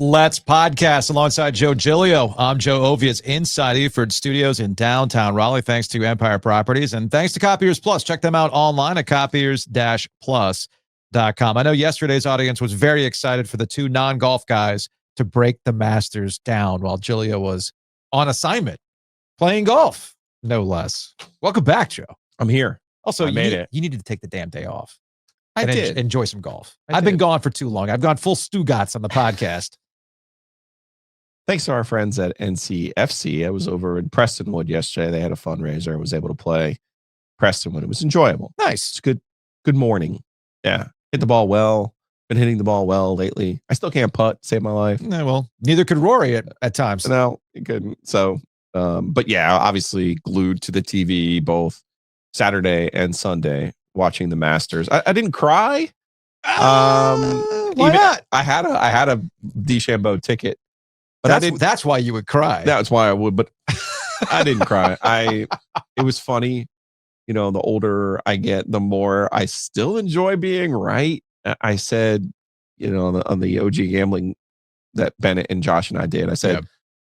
Let's podcast alongside Joe Giglio. I'm Joe Ovia's inside Eford Studios in downtown Raleigh, thanks to Empire Properties and thanks to Copiers Plus. Check them out online at copiers-plus.com. I know yesterday's audience was very excited for the two non-golf guys to break the Masters down while Giglio was on assignment, playing golf, no less. Welcome back, Joe. I'm here. Also, I made it. You needed to take the damn day off. I did. Enjoy some golf. I've been gone for too long. I've gone full Stugatz on the podcast. Thanks to our friends at NCFC. I was over in Prestonwood yesterday. They had a fundraiser. I was able to play Prestonwood. It was enjoyable. Nice. It's good morning. Yeah. Hit the ball well. Been hitting the ball well lately. I still can't putt. Save my life. Yeah, well, neither could Rory at times. No, he couldn't. So, but yeah, obviously glued to the TV both Saturday and Sunday watching the Masters. I didn't cry. Why not? I had a DeChambeau ticket. But that's why you would cry. That's why I would, but I didn't cry. It was funny. You know, the older I get, the more I still enjoy being right. I said, you know, on the OG gambling that Bennett and Josh and I did, I said,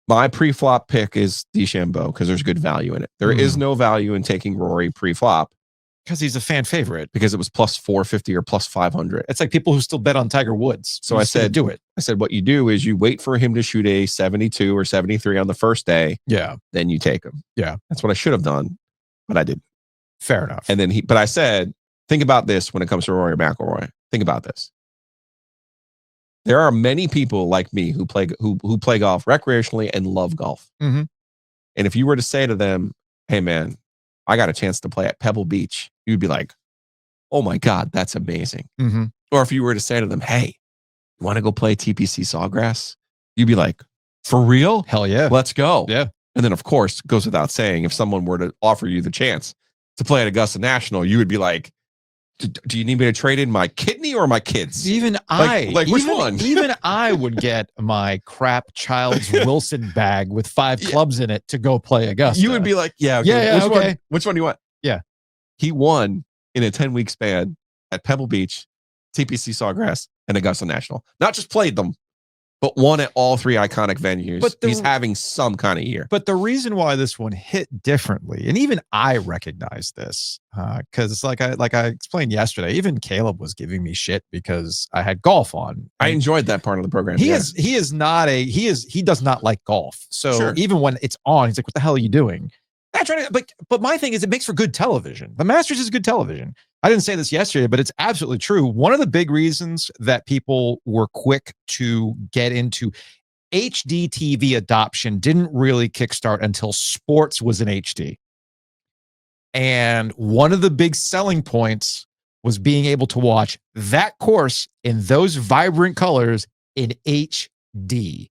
my pre-flop pick is DeChambeau because there's good value in it. There is no value in taking Rory pre-flop. Because he's a fan favorite. Because it was plus 450 or plus 500. It's like people who still bet on Tiger Woods. So I said, do it. I said, what you do is you wait for him to shoot a 72 or 73 on the first day. Yeah. Then you take him. Yeah. That's what I should have done, but I didn't. Fair enough. And then but I said, think about this when it comes to Rory McIlroy. Think about this. There are many people like me who play golf recreationally and love golf. Mm-hmm. And if you were to say to them, hey man, I got a chance to play at Pebble Beach, you'd be like, oh my God, that's amazing. Mm-hmm. Or if you were to say to them, hey, you want to go play TPC Sawgrass? You'd be like, for real? Hell yeah. Let's go. Yeah. And then, of course, it goes without saying, if someone were to offer you the chance to play at Augusta National, you would be like, do you need me to trade in my kidney or my kids? Even which one? Even I would get my crap Childs Wilson bag with 5 clubs in it to go play Augusta. You would be like, yeah, okay. Which one do you want? Yeah. He won in a 10-week span at Pebble Beach, TPC Sawgrass, and Augusta National. Not just played them, but won at all 3 iconic venues. But he's having some kind of year. But the reason why this one hit differently, and even I recognize this, because like I explained yesterday, even Caleb was giving me shit because I had golf on. I enjoyed that part of the program. He does not like golf. So even when it's on, he's like, "What the hell are you doing?" But my thing is, it makes for good television. The Masters is good television. I didn't say this yesterday, but it's absolutely true. One of the big reasons that people were quick to get into HD TV adoption didn't really kickstart until sports was in HD. And one of the big selling points was being able to watch that course in those vibrant colors in HD.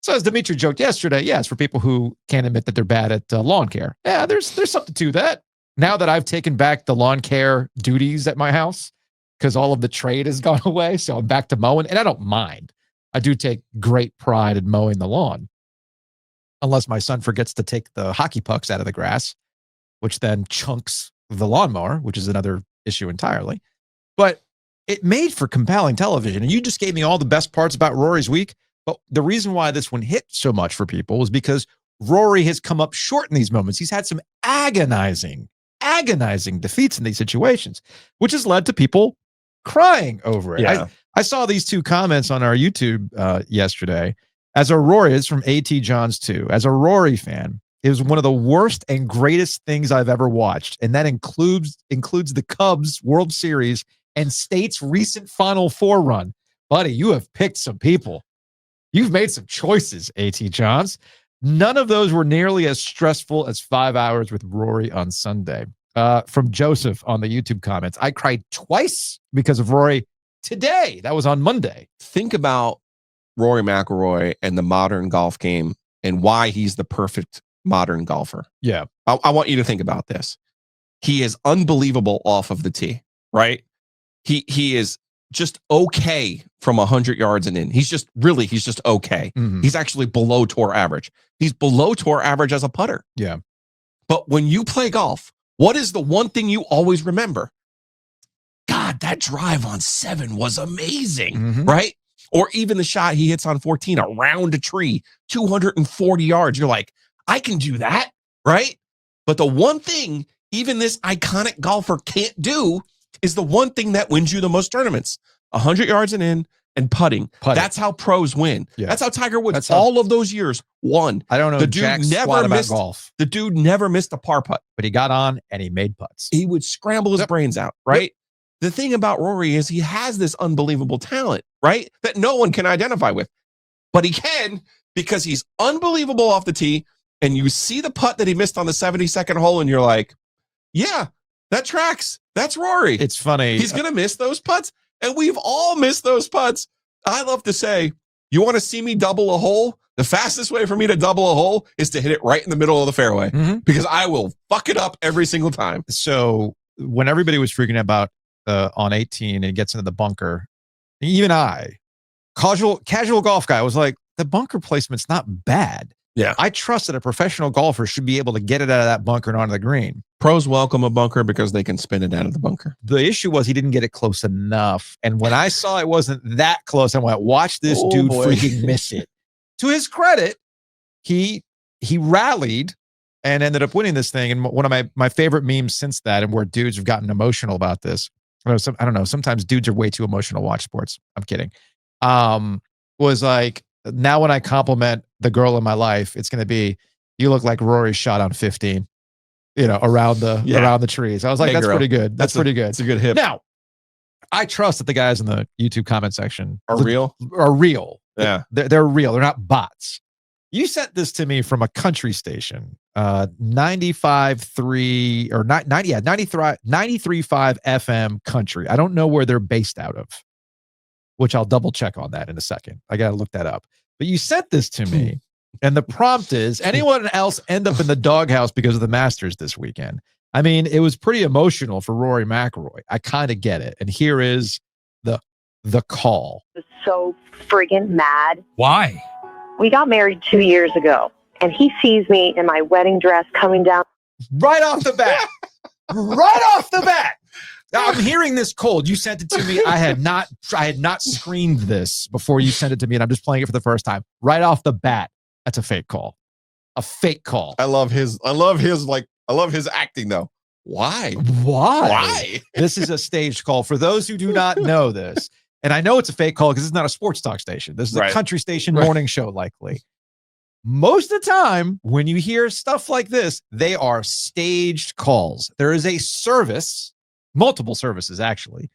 So as Dimitri joked yesterday, it's for people who can't admit that they're bad at lawn care. Yeah, there's something to that. Now that I've taken back the lawn care duties at my house because all of the trade has gone away, so I'm back to mowing, and I don't mind. I do take great pride in mowing the lawn, unless my son forgets to take the hockey pucks out of the grass, which then chunks the lawnmower, which is another issue entirely. But it made for compelling television, and you just gave me all the best parts about Rory's week. But the reason why this one hit so much for people was because Rory has come up short in these moments. He's had some agonizing defeats in these situations, which has led to people crying over it. Yeah. I saw these 2 comments on our YouTube yesterday. As a Rory, it's from AT Johns 2. As a Rory fan, it was one of the worst and greatest things I've ever watched. And that includes the Cubs World Series and State's recent Final Four run. Buddy, you have picked some people. You've made some choices, AT Johns. None of those were nearly as stressful as 5 hours with Rory on Sunday. From Joseph on the YouTube comments, I cried twice because of Rory today. That was on Monday. Think about Rory McIlroy and the modern golf game and why he's the perfect modern golfer. Yeah. I want you to think about this. He is unbelievable off of the tee, right? He is just okay from 100 yards and in. He's just okay. Mm-hmm. He's actually below tour average. He's below tour average as a putter. Yeah. But when you play golf, what is the one thing you always remember? God, that drive on 7 was amazing, right? Or even the shot he hits on 14 around a tree, 240 yards. You're like, I can do that, right? But the one thing even this iconic golfer can't do is the one thing that wins you the most tournaments. 100 yards and in and putting. That's how pros win. Yeah. That's how Tiger Woods all of those years won. I don't know. The dude never missed golf. The dude never missed a par putt. But he got on and he made putts. He would scramble his brains out, right? The thing about Rory is he has this unbelievable talent, right? That no one can identify with. But he can because he's unbelievable off the tee. And you see the putt that he missed on the 72nd hole and you're like, yeah, that tracks. That's Rory. It's funny. He's going to miss those putts. And we've all missed those putts. I love to say, you want to see me double a hole? The fastest way for me to double a hole is to hit it right in the middle of the fairway because I will fuck it up every single time. So when everybody was freaking about on 18 and it gets into the bunker, even I, casual golf guy, was like, the bunker placement's not bad. Yeah. I trust that a professional golfer should be able to get it out of that bunker and onto the green. Pros welcome a bunker because they can spin it out of the bunker. The issue was he didn't get it close enough. And when I saw it wasn't that close, I went, watch this dude freaking miss it. To his credit, he rallied and ended up winning this thing. And one of my favorite memes since that, and where dudes have gotten emotional about this, I don't know, sometimes dudes are way too emotional to watch sports. I'm kidding. Was like, now when I compliment the girl in my life, it's going to be, you look like Rory's shot on 15, around the trees. I was like, hey, that's girl. Pretty good. That's pretty good. It's a good hip. Now, I trust that the guys in the YouTube comment section are real. Yeah. They're real. They're not bots. You sent this to me from a country station, 95.3 or 93.5 FM country. I don't know where they're based out of, which I'll double check on that in a second. I got to look that up. But you sent this to me, and the prompt is, anyone else end up in the doghouse because of the Masters this weekend? I mean, it was pretty emotional for Rory McIlroy. I kind of get it. And here is the call. I was so friggin' mad. Why? We got married 2 years ago, and he sees me in my wedding dress coming down. Right off the bat. Right off the bat. Now, I'm hearing this cold. You sent it to me. I had not screened this before you sent it to me, and I'm just playing it for the first time. Right off the bat, that's a fake call. A fake call. I love his acting though. Why? This is a staged call. For those who do not know this, and I know it's a fake call because it's not a sports talk station. This is a country station morning show, likely. Most of the time, when you hear stuff like this, they are staged calls. There is a service, multiple services actually,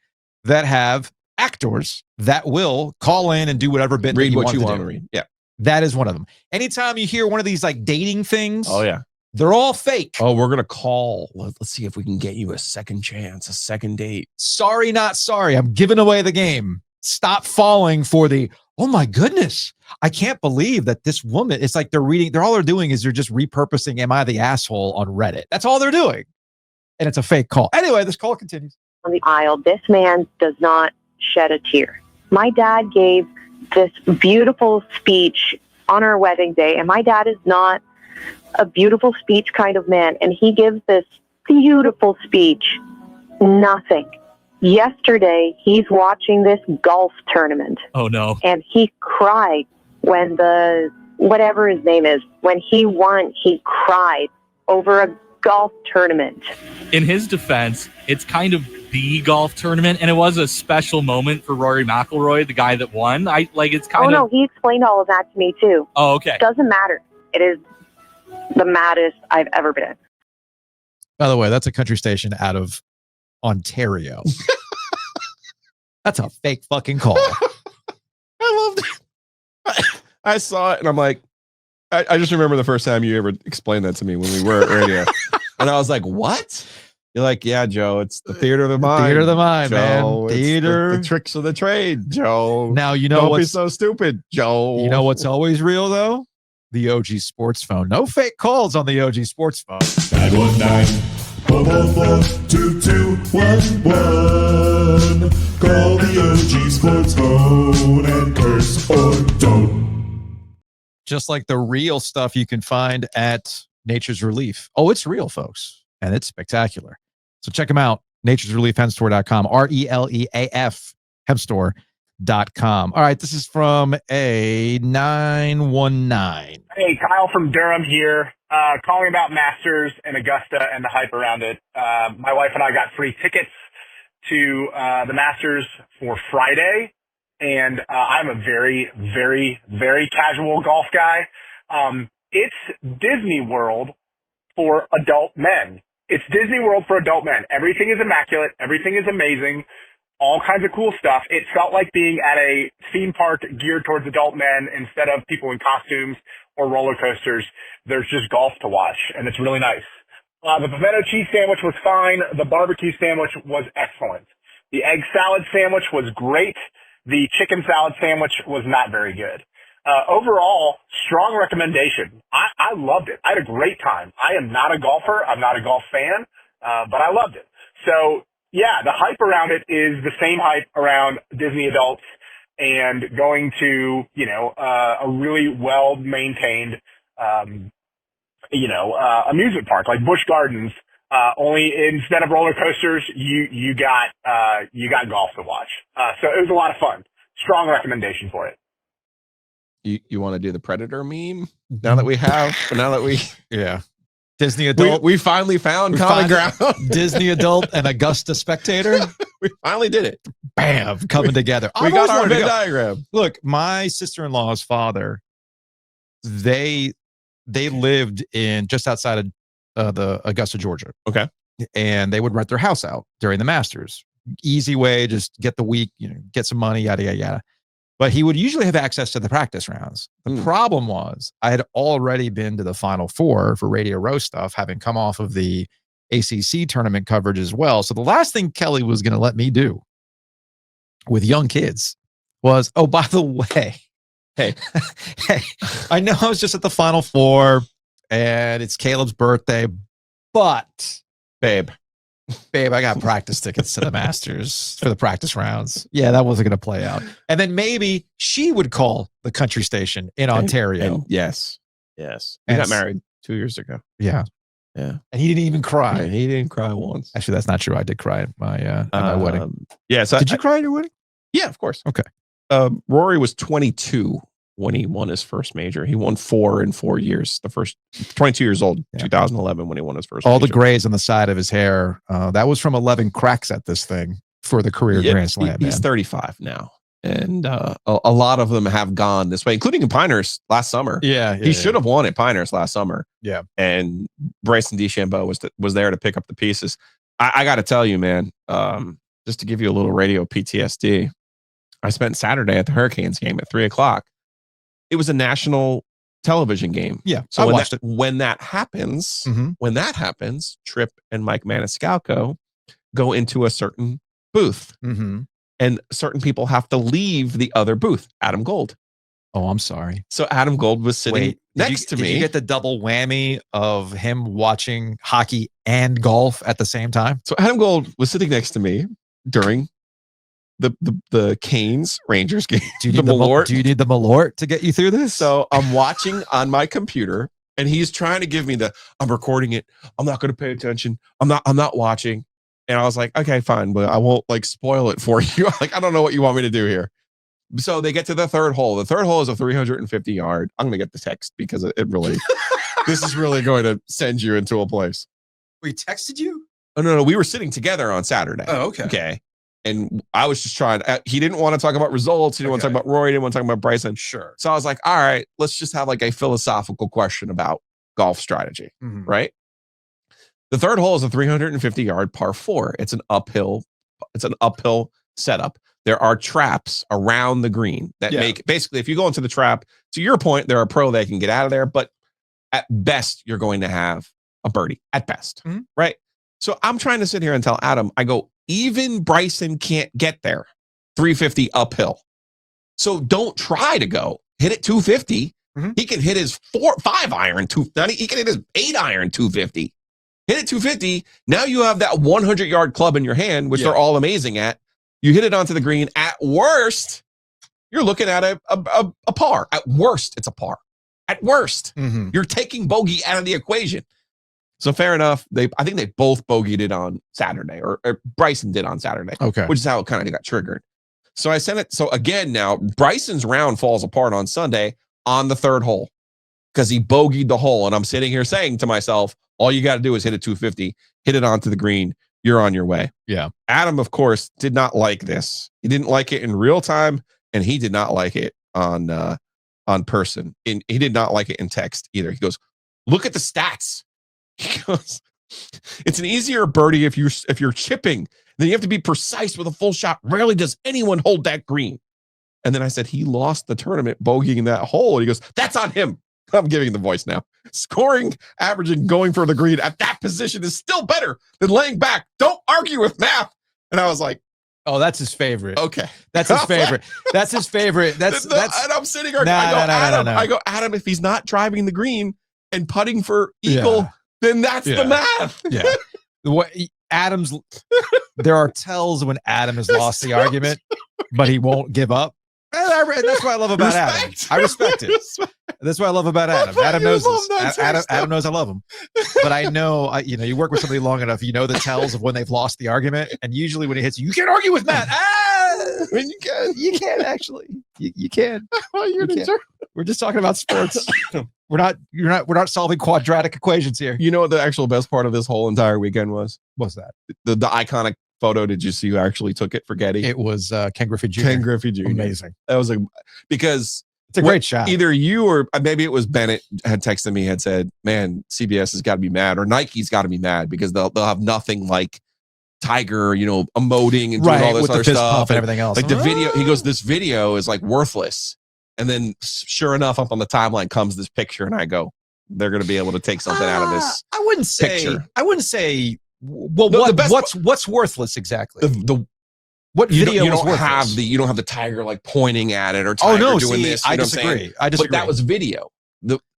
that have actors that will call in and do whatever bit read you what you want to read. Yeah, that is one of them. Anytime you hear one of these like dating things, oh yeah, they're all fake. Oh, we're gonna call. Let's see if we can get you a second chance, a second date. Sorry, not sorry. I'm giving away the game. Stop falling for the, oh my goodness, I can't believe that this woman, it's like all they're doing is they're just repurposing Am I the Asshole on Reddit. That's all they're doing. And it's a fake call. Anyway, this call continues. On the aisle, this man does not shed a tear. My dad gave this beautiful speech on our wedding day, and my dad is not a beautiful speech kind of man, and he gives this beautiful speech. Nothing. Yesterday, he's watching this golf tournament. Oh, no. And he cried when whatever his name is, when he won, he cried over a golf tournament. In his defense, it's kind of the golf tournament, and it was a special moment for Rory McIlroy, the guy that won. It's kind of... Oh, no, he explained all of that to me, too. Oh, okay. It doesn't matter. It is the maddest I've ever been. By the way, that's a country station out of Ontario. That's a fake fucking call. I loved it. I saw it and I'm like, I just remember the first time you ever explained that to me when we were at radio. And I was like, what? You're like, yeah, Joe, it's the theater of the mind. Theater of the mind, Joe, man. Theater. The tricks of the trade, Joe. Now, you know Don't be so stupid, Joe. You know what's always real, though? The OG Sports Phone. No fake calls on the OG Sports Phone. 919-444-2211. Call the OG Sports Phone and curse or don't. Just like the real stuff you can find at Nature's Relief. Oh, it's real, folks. And it's spectacular. So check them out. Nature's Relief Hempstore.com. RELEAF Hempstore. All right, this is from a 919. Hey, Kyle from Durham here. Calling about Masters and Augusta and the hype around it. My wife and I got free tickets to the Masters for Friday, and I'm a very, very, very casual golf guy. It's Disney World for adult men. It's Disney World for adult men. Everything is immaculate. Everything is amazing. All kinds of cool stuff. It felt like being at a theme park geared towards adult men instead of people in costumes or roller coasters. There's just golf to watch, and it's really nice. The pimento cheese sandwich was fine. The barbecue sandwich was excellent. The egg salad sandwich was great. The chicken salad sandwich was not very good. Overall, strong recommendation. I loved it. I had a great time. I am not a golfer. I'm not a golf fan, but I loved it. So, yeah, the hype around it is the same hype around Disney adults and going to, a really well-maintained, amusement park like Busch Gardens. Only instead of roller coasters, you got golf to watch. So it was a lot of fun. Strong recommendation for it. You want to do the Predator meme now that we Yeah. Disney adult. We finally found common ground. Disney adult and Augusta spectator. We finally did it. Bam, coming together. We got our Venn diagram. Look, my sister-in-law's father, they lived in just outside of the Augusta, Georgia. Okay. And they would rent their house out during the Masters. Easy way, just get the week, get some money, yada, yada, yada. But he would usually have access to the practice rounds. The problem was I had already been to the Final Four for Radio Row stuff, having come off of the ACC tournament coverage as well. So the last thing Kelly was going to let me do with young kids was, oh, by the way, hey, I know I was just at the Final Four and it's Caleb's birthday, but babe, I got practice tickets to the Masters for the practice rounds. Yeah, that wasn't going to play out. And then maybe she would call the country station in Ontario. And yes. We got married 2 years ago. Yeah. Yeah. And he didn't even cry. And he didn't cry once. Actually, that's not true. I did cry at my wedding. Yeah. So did you cry at your wedding? Yeah, of course. Okay. Rory was 22 when he won his first major. He won 4 in 4 years. The first 22 years old, 2011 when he won his first All major. the grays on the side of his hair. That was from 11 cracks at this thing for the career Grand Slam. He's 35 now. And a lot of them have gone this way, including in Pinehurst last summer. He should have won at Pinehurst last summer. Yeah. And Bryson DeChambeau was there to pick up the pieces. I got to tell you, man, just to give you a little radio PTSD, I spent Saturday at the Hurricanes game at 3:00. It was a national television game. Yeah. So I watched it. When that happens, Tripp and Mike Maniscalco go into a certain booth. And certain people have to leave the other booth. Adam Gold. Oh, I'm sorry. So Adam Gold was sitting next to me. Did you get the double whammy of him watching hockey and golf at the same time? So Adam Gold was sitting next to me during the Canes Rangers game. Do you need the Malort to get you through this? So I'm watching on my computer, and he's trying to give me I'm recording it. I'm not going to pay attention. I'm not watching. And I was like, okay, fine, but I won't spoil it for you. I don't know what you want me to do here. So they get to the third hole. The third hole is a 350 yard. I'm going to get the text because it really, this is really going to send you into a place. We texted you? Oh, no. We were sitting together on Saturday. Oh, okay. Okay. And I was just trying, he didn't want to talk about results. He didn't want to talk about Rory. He didn't want to talk about Bryson. Sure. So I was like, all right, let's just have a philosophical question about golf strategy. Right. The third hole is a 350 yard par 4. It's an uphill setup. There are traps around the green that make, basically, if you go into the trap, to your point, they're a pro, they can get out of there, but at best, you're going to have a birdie at best. Right. So I'm trying to sit here and tell Adam, I go, even Bryson can't get there 350 uphill. So don't try to go hit it 250. He can hit his 5 iron, he can hit his 8 iron 250. Hit it 250. Now you have that 100-yard club in your hand, which they're all amazing at. You hit it onto the green. At worst, you're looking at a par. At worst, it's a par. At worst, you're taking bogey out of the equation. So fair enough. I think they both bogeyed it on Saturday, or Bryson did on Saturday. Okay. Which is how it kind of got triggered. So I sent it. So again, now Bryson's round falls apart on Sunday on the third hole because he bogeyed the hole. And I'm sitting here saying to myself, all you got to do is hit a 250, hit it onto the green. You're on your way. Yeah. Adam, of course, did not like this. He didn't like it in real time, and he did not like it on person. And he did not like it in text either. He goes, look at the stats. He goes, it's an easier birdie if you're chipping. Then you have to be precise with a full shot. Rarely does anyone hold that green. And then I said, he lost the tournament bogeying that hole. And he goes, that's on him. I'm giving the voice now. Scoring, averaging, going for the green at that position is still better than laying back. Don't argue with math. And I was like, oh, that's his favorite. Okay. That's his favorite. That's his favorite. That's and I'm sitting here. I go, Adam, if he's not driving the green and putting for eagle, then that's the math. Yeah. There are tells when Adam has lost the argument, but he won't give up. And that's what I love about Adam. I respect it. That's what I love about Adam. Adam knows this. Adam knows I love him. But I know, you work with somebody long enough, you know the tells of when they've lost the argument. And usually when he hits you, you can't argue with Matt. When you can actually. You can. We're just talking about sports. We're not solving quadratic equations here. You know what the actual best part of this whole entire weekend was? What's that? The iconic photo. Did you see who actually took it for Getty? It was Ken Griffey Jr. Ken Griffey Jr. Amazing. That was because it's a great shot. Either you or maybe it was Bennett had texted me, had said, man, CBS has got to be mad, or Nike's got to be mad because they'll have nothing like Tiger, emoting and doing all this other stuff and everything else. Like the video, he goes, this video is like worthless. And then sure enough, up on the timeline comes this picture, and I go, they're going to be able to take something out of this. I wouldn't say. Well, what's worthless exactly? What video you was don't worthless? you don't have the tiger like pointing at it or Tiger doing this. I disagree. But that was video.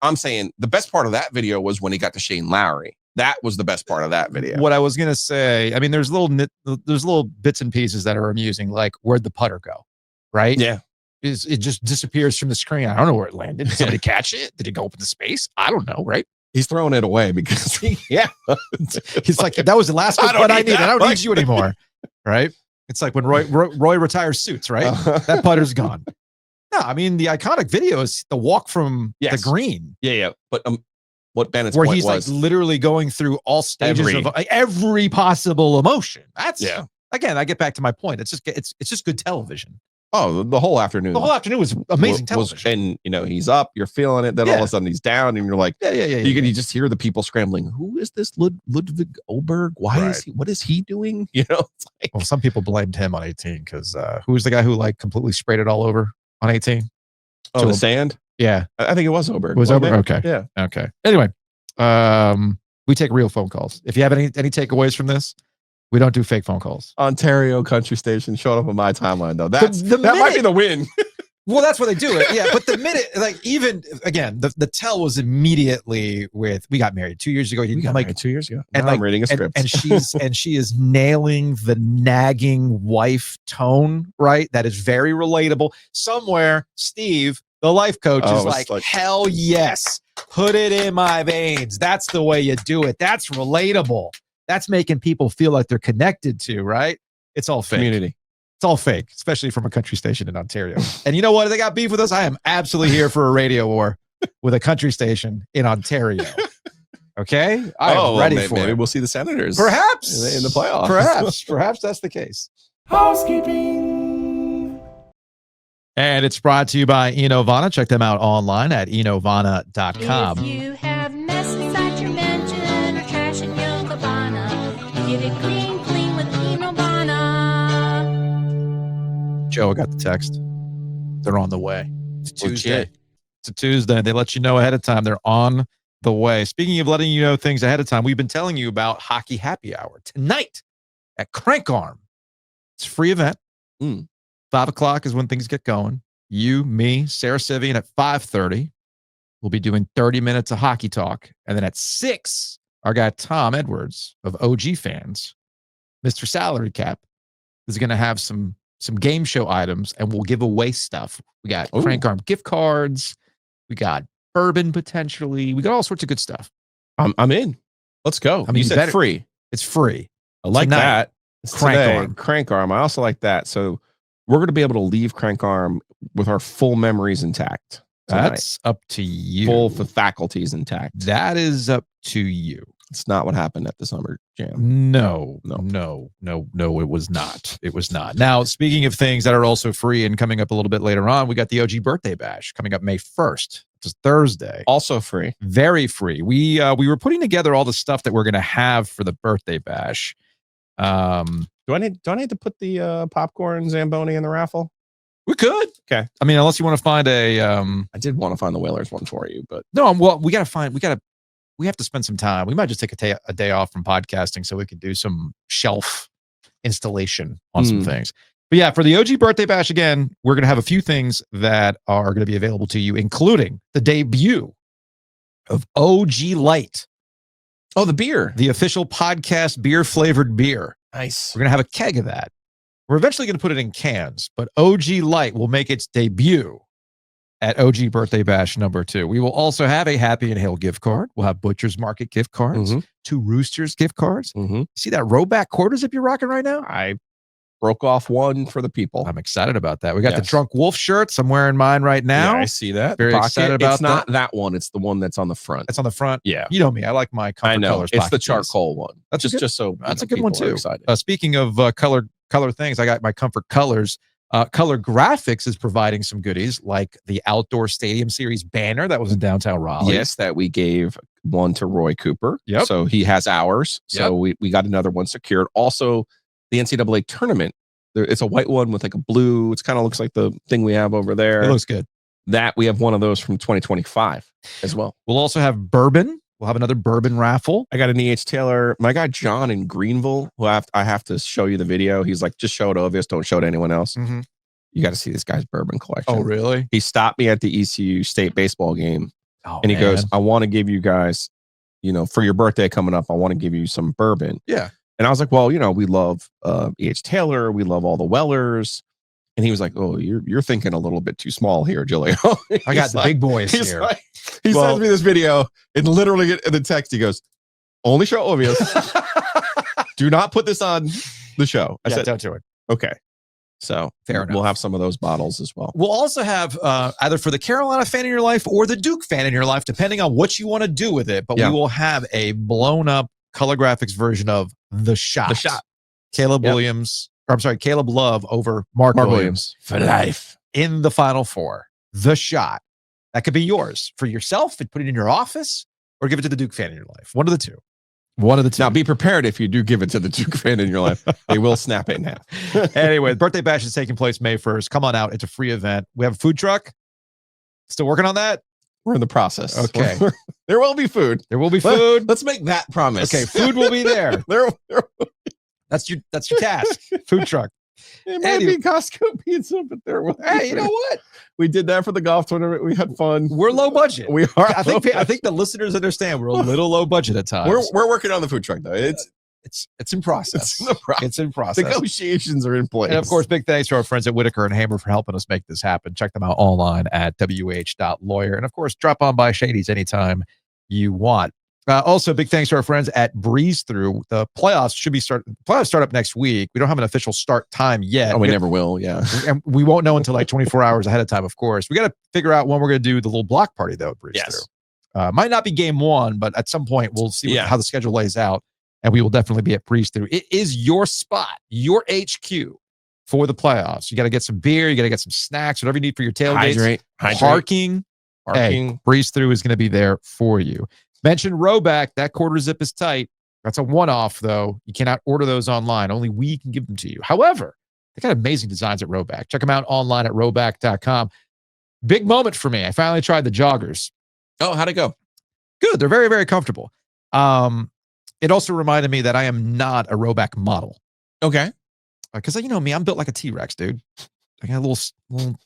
I'm saying the best part of that video was when he got to Shane Lowry. That was the best part of that video. What I was gonna say, I mean, there's little bits and pieces that are amusing, like where'd the putter go, right? Yeah, it just disappears from the screen. I don't know where it landed. Did somebody catch it? Did it go up in the space? I don't know, right? He's throwing it away because he's like, that was the last putt I needed. I don't need you anymore, right? It's like when Roy retires Suits, right? That putter's gone. No, I mean the iconic video is the walk from the green. Yeah. But what Bennett's where point he's was, like literally going through all stages of every possible emotion. That's again, I get back to my point. It's just good television. Oh, the whole afternoon. The whole afternoon was amazing television. And he's up, you're feeling it. Then all of a sudden he's down, and you're like, You just hear the people scrambling. Who is this Ludwig Oberg? Why is he? What is he doing? It's like, well, some people blamed him on 18 because who was the guy who like completely sprayed it all over on 18? Oh, the sand. Yeah, I think it was Oberg. Was Oberg? Okay. Yeah. Okay. Anyway, we take real phone calls. If you have any takeaways from this. We don't do fake phone calls. Ontario country station showed up on my timeline though. That might be the win. Well, that's where they do it. Yeah, but the minute, like, even again, the tell was immediately with we got married 2 years ago. We got married 2 years ago. And I'm reading a script, and she is nailing the nagging wife tone. Right, that is very relatable. Somewhere, Steve, the life coach, is like, hell yes, put it in my veins. That's the way you do it. That's relatable. That's making people feel like they're connected to, right? It's all fake. Community. It's all fake, especially from a country station in Ontario. And you know what? If they got beef with us, I am absolutely here for a radio war with a country station in Ontario. Okay? I'm ready for it. Maybe we'll see the Senators. Perhaps. In the playoffs. Perhaps that's the case. Housekeeping. And it's brought to you by Enovana. Check them out online at enovana.com. If you have mess inside your mansion or trash in your cabana, get it clean with Enovana. Joe, I got the text. They're on the way. It's Tuesday. It's a Tuesday. They let you know ahead of time. They're on the way. Speaking of letting you know things ahead of time, we've been telling you about Hockey Happy Hour tonight at Crank Arm. It's a free event. 5 o'clock is when things get going. You, me, Sarah Sivian at 5:30. We'll be doing 30 minutes of hockey talk. And then at 6, our guy Tom Edwards of OG Fans, Mr. Salary Cap, is going to have some game show items, and we'll give away stuff. We got Crank Arm gift cards. We got bourbon potentially. We got all sorts of good stuff. I'm in. Let's go. I mean, you said free. It's free. I like Tonight, that. Crank Arm. Crank Arm. I also like that. So we're going to be able to leave Crank Arm with our full memories intact. Tonight. That's up to you. Full faculties intact. That is up to you. It's not what happened at the Summer Jam. No, it was not. It was not. Now, speaking of things that are also free and coming up a little bit later on, we got the OG Birthday Bash coming up May 1st. It's Thursday. Also free. Very free. We were putting together all the stuff that we're going to have for the Birthday Bash. Do I need to put the popcorn Zamboni in the raffle? We could. Okay. I mean, unless you want to find a I did want to find the Whalers one for you, but no, well, we have to spend some time. We might just take a day off from podcasting so we could do some shelf installation on some things. But yeah, for the OG Birthday Bash, again, we're going to have a few things that are going to be available to you, including the debut of OG Light. Oh, the beer. The official podcast beer-flavored beer. Nice. We're going to have a keg of that. We're eventually going to put it in cans, but OG Light will make its debut at OG Birthday Bash number 2. We will also have a Happy and Hail gift card. We'll have Butcher's Market gift cards, 2 Roosters gift cards. See that Roback quarter zip you're rocking right now? I broke off one for the people. I'm excited about that. We got the Drunk Wolf shirts. I'm wearing mine right now. Yeah, I see that. Very excited about It's not that one. It's the one that's on the front. It's on the front. Yeah. You know me. I like my comfort colors. It's the charcoal one. That's just so that's a good one too. Excited. Speaking of color things, I got my comfort colors. Color Graphics is providing some goodies like the Outdoor Stadium Series banner that was in downtown Raleigh. Yes, that we gave one to Roy Cooper. Yep. So he has ours. So we got another one secured. Also, the NCAA tournament. It's a white one with like a blue. It kind of looks like the thing we have over there. It looks good. That we have one of those from 2025 as well. We'll also have bourbon. We'll have another bourbon raffle. I got an E.H. Taylor. My guy John in Greenville, who I have to show you the video. He's like, just show it to Ovius. Don't show it to anyone else. You got to see this guy's bourbon collection. Oh, really? He stopped me at the ECU state baseball game. Oh, and he goes, I want to give you guys, for your birthday coming up, I want to give you some bourbon. Yeah. And I was like, well, we love E.H. Taylor. We love all the Wellers. And he was like, oh, you're thinking a little bit too small here, Julio. I got the big boys here. He sends me this video and literally in the text, he goes, only show Ovius. Do not put this on the show. I said, don't do it. Okay. So fair enough. We'll have some of those bottles as well. We'll also have either for the Carolina fan in your life or the Duke fan in your life, depending on what you want to do with it. But we will have a blown up Color Graphics version of The Shot. The Shot. Caleb Love over Mark Williams for life in the Final Four. The Shot. That could be yours for yourself and put it in your office or give it to the Duke fan in your life. One of the two. Now, be prepared if you do give it to the Duke fan in your life. They will snap it in half. Anyway, the Birthday Bash is taking place May 1st. Come on out. It's a free event. We have a food truck. Still working on that? We're in the process. Okay. There will be food. There will be food. Let's make that promise. Okay, food will be there. That's your task. Food truck. It might be Costco pizza, but there will. Hey, you know what? We did that for the golf tournament. We had fun. We're low budget. We are. I think the listeners understand we're a little low budget at times. We're working on the food truck though. It's in process. It's in process. Negotiations are in place. And of course, big thanks to our friends at Whitaker and Hammer for helping us make this happen. Check them out online at wh.lawyer. And of course, drop on by Shady's anytime you want. Also, big thanks to our friends at Breeze Through. The playoffs start up next week. We don't have an official start time yet. Oh, we never will. Yeah. And we won't know until like 24 hours ahead of time, of course. We got to figure out when we're going to do the little block party, though, at Breeze Through. Might not be game one, but at some point we'll see how the schedule lays out. And we will definitely be at Breeze Through. It is your spot, your HQ for the playoffs. You got to get some beer. You got to get some snacks, whatever you need for your tailgates. Hydrate. Parking. Hey, Breeze Through is going to be there for you. Mention Roback. That quarter zip is tight. That's a one-off, though. You cannot order those online. Only we can give them to you. However, they got amazing designs at Roback. Check them out online at roback.com. Big moment for me. I finally tried the joggers. Oh, how'd it go? Good. They're very, very comfortable. It also reminded me that I am not a Roback model. Okay. Because you know me, I'm built like a T-Rex, dude. I got little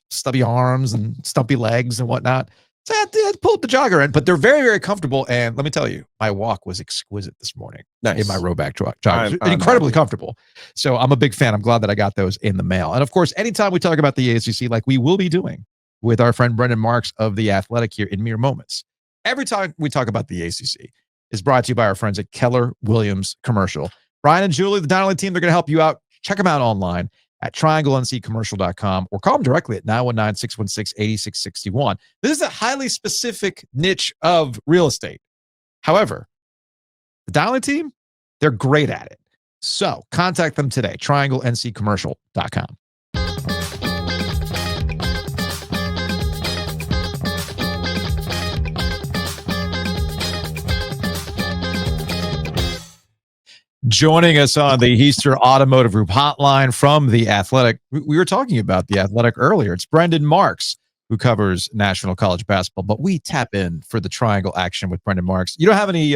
stubby arms and stumpy legs and whatnot. So I had to pull up the jogger in, but they're very, very comfortable. And let me tell you, my walk was exquisite this morning in my Roback joggers. Incredibly comfortable. So I'm a big fan. I'm glad that I got those in the mail. And of course, anytime we talk about the ACC, like we will be doing with our friend Brendan Marks of The Athletic here in mere moments, every time we talk about the ACC is brought to you by our friends at Keller Williams Commercial. Brian and Julie, the Donnelly team, they're going to help you out. Check them out online at triangleNCcommercial.com or call them directly at 919-616-8661. This is a highly specific niche of real estate. However, the dialing team, they're great at it. So contact them today, triangleNCcommercial.com. Joining us on the Heister Automotive Group hotline from The Athletic. We were talking about The Athletic earlier. It's Brendan Marks who covers National College Basketball, but we tap in for the triangle action with Brendan Marks. You don't have any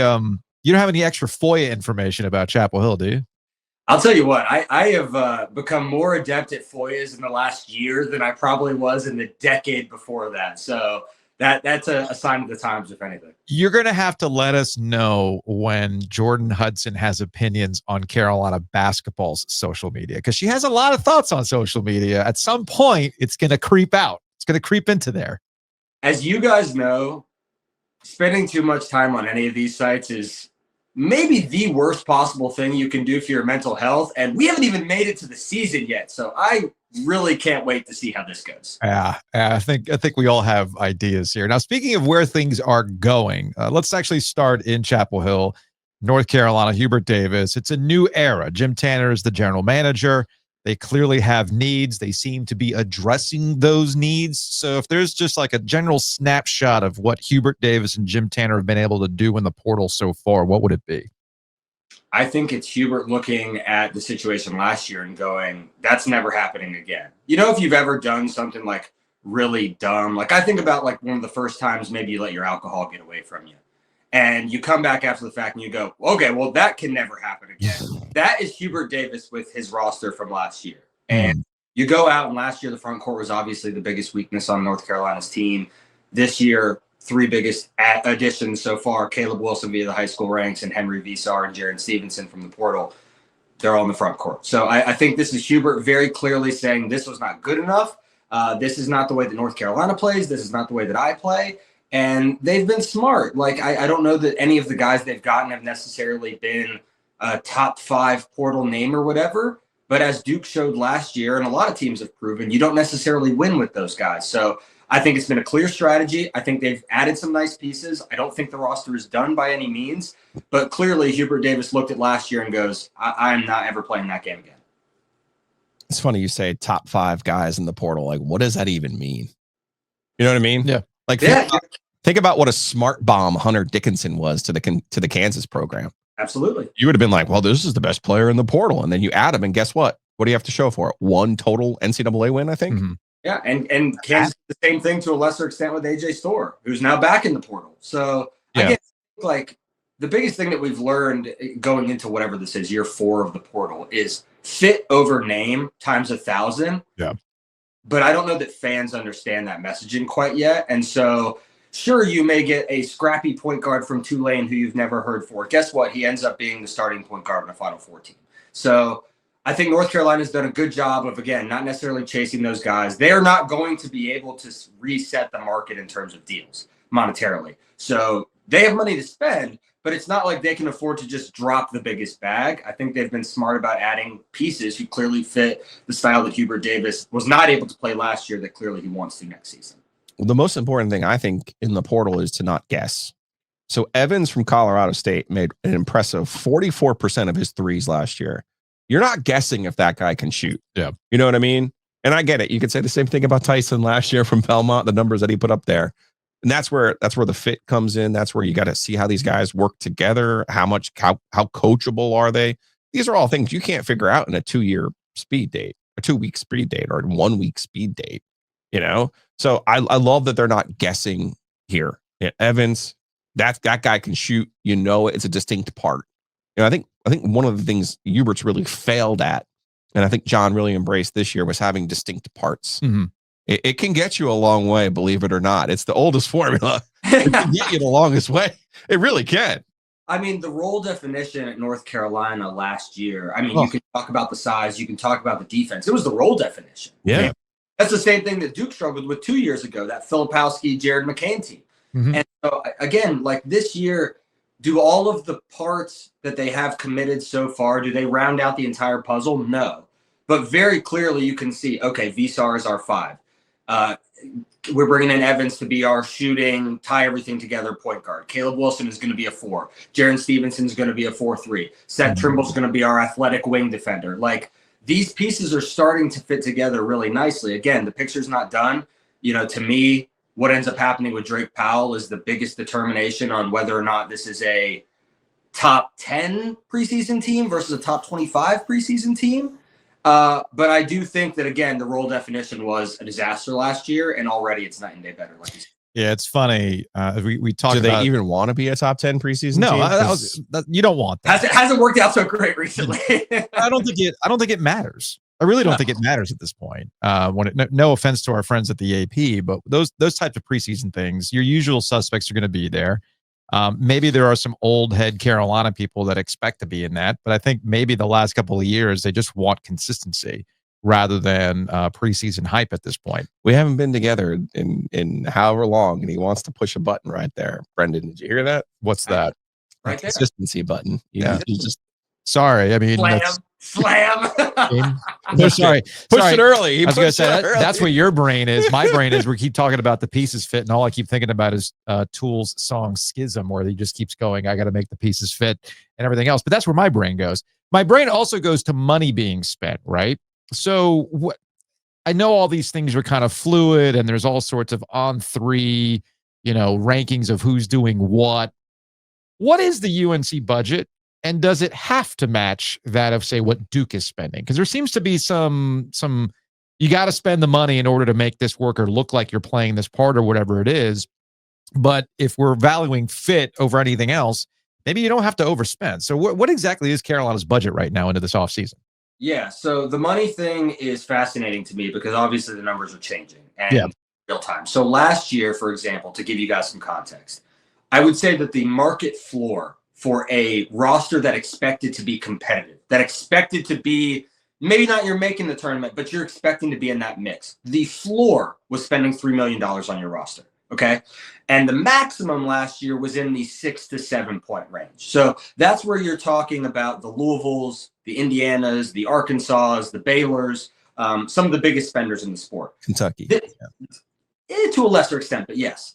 extra FOIA information about Chapel Hill, do you? I'll tell you what, I have become more adept at FOIAs in the last year than I probably was in the decade before that. So that's a sign of the times, if anything. You're going to have to let us know when Jordan Hudson has opinions on Carolina basketball's social media, because she has a lot of thoughts on social media. At some point, it's going to creep out. It's going to creep into there. As you guys know, spending too much time on any of these sites is maybe the worst possible thing you can do for your mental health. And we haven't even made it to the season yet. So I really can't wait to see how this goes. Yeah, I think we all have ideas here. Now, speaking of where things are going, let's actually start in Chapel Hill, North Carolina. Hubert Davis. It's a new era. Jim Tanner is the general manager. They clearly have needs. They seem to be addressing those needs. So if there's just like a general snapshot of what Hubert Davis and Jim Tanner have been able to do in the portal so far, what would it be? I think it's Hubert looking at the situation last year and going, that's never happening again. You know, if you've ever done something like really dumb, like I think about like one of the first times maybe you let your alcohol get away from you and you come back after the fact and you go, okay, well, that can never happen again. That is Hubert Davis with his roster from last year. And you go out, and last year the front court was obviously the biggest weakness on North Carolina's team. This year, three biggest additions so far: Caleb Wilson via the high school ranks and Henry Visar and Jaron Stevenson from the portal. They're all in the front court. So I think this is Hubert very clearly saying this was not good enough. This is not the way that North Carolina plays. This is not the way that I play. And they've been smart. Like, I don't know that any of the guys they've gotten have necessarily been a top 5 portal name or whatever. But as Duke showed last year, and a lot of teams have proven, you don't necessarily win with those guys. So I think it's been a clear strategy. I think they've added some nice pieces. I don't think the roster is done by any means. But clearly, Hubert Davis looked at last year and goes, I'm not ever playing that game again. It's funny you say top 5 guys in the portal. Like, what does that even mean? You know what I mean? Yeah. Like, think about what a smart bomb Hunter Dickinson was to the Kansas program. Absolutely. You would have been like, well, this is the best player in the portal. And then you add him, and guess what? What do you have to show for it? 1 total NCAA win, I think. Mm-hmm. Yeah, and Kansas did the same thing to a lesser extent with AJ Storr, who's now back in the portal. So I guess like the biggest thing that we've learned going into whatever this is, year 4 of the portal, is fit over name times 1,000. Yeah. But I don't know that fans understand that messaging quite yet. And so sure, you may get a scrappy point guard from Tulane who you've never heard for. Guess what? He ends up being the starting point guard in a Final Four team. So I think North Carolina's done a good job of, again, not necessarily chasing those guys. They're not going to be able to reset the market in terms of deals monetarily. So they have money to spend, but it's not like they can afford to just drop the biggest bag. I think they've been smart about adding pieces who clearly fit the style that Hubert Davis was not able to play last year that clearly he wants to next season. The most important thing I think in the portal is to not guess. So Evans from Colorado State made an impressive 44% of his threes last year. You're not guessing if that guy can shoot. Yeah. You know what I mean? And I get it. You could say the same thing about Tyson last year from Belmont, the numbers that he put up there. And that's where the fit comes in. That's where you got to see how these guys work together. How coachable are they? These are all things you can't figure out in a 2-year speed date, a 2-week speed date, or a 1-week speed date, you know? So I love that they're not guessing here. Yeah, Evans, that guy can shoot, you know, it's a distinct part. You know, I think one of the things Hubert's really failed at, and I think John really embraced this year, was having distinct parts. Mm-hmm. It can get you a long way, believe it or not. It's the oldest formula. It can get you the longest way. It really can. I mean, the role definition at North Carolina last year, I mean, you can talk about the size, you can talk about the defense. It was the role definition. Yeah. That's the same thing that Duke struggled with 2 years ago, that Filipowski, Jared McCain team. Mm-hmm. And so, again, like this year, do all of the parts that they have committed so far, do they round out the entire puzzle? No. But very clearly you can see, okay, Visar is our 5. We're bringing in Evans to be our shooting, tie everything together point guard. Caleb Wilson is going to be a 4. Jaron Stevenson is going to be a 4-3. Seth Trimble's going to be our athletic wing defender. Like, these pieces are starting to fit together really nicely. Again, the picture's not done. You know, to me, what ends up happening with Drake Powell is the biggest determination on whether or not this is a top 10 preseason team versus a top 25 preseason team. But I do think that, again, the role definition was a disaster last year, and already it's night and day better. Like you said. Yeah, it's funny. We talked Do about. they even want to be a top 10 preseason No, team? you don't want that. Hasn't worked out so great recently. I don't think it matters. I really don't think it matters at this point. No offense to our friends at the AP, but those types of preseason things, your usual suspects are going to be there. Maybe there are some old head Carolina people that expect to be in that, but I think maybe the last couple of years they just want consistency rather than preseason hype at this point. We haven't been together in however long, and he wants to push a button right there. Brendan, did you hear that? What's that? Right there. Consistency button. Yeah. Sorry. I mean, Slam. No, sorry. Push it early. I was going to say that's what your brain is. My brain is we keep talking about the pieces fit, and all I keep thinking about is Tool's song "Schism," where he just keeps going, "I got to make the pieces fit," and everything else. But that's where my brain goes. My brain also goes to money being spent, right? So I know all these things are kind of fluid, and there's all sorts of on-3, rankings of who's doing what. What is the UNC budget? And does it have to match that of, say, what Duke is spending? Because there seems to be some you got to spend the money in order to make this work or look like you're playing this part or whatever it is. But if we're valuing fit over anything else, maybe you don't have to overspend. So what exactly is Carolina's budget right now into this offseason? Yeah, so the money thing is fascinating to me because obviously the numbers are changing and real time. So last year, for example, to give you guys some context, I would say that the market floor for a roster that expected to be competitive, that expected to be, maybe not you're making the tournament, but you're expecting to be in that mix. The floor was spending $3 million on your roster, okay? And the maximum last year was in the 6 to 7 point range. So that's where you're talking about the Louisvilles, the Indianas, the Arkansas, the Baylors, some of the biggest spenders in the sport. Kentucky. To a lesser extent, but yes.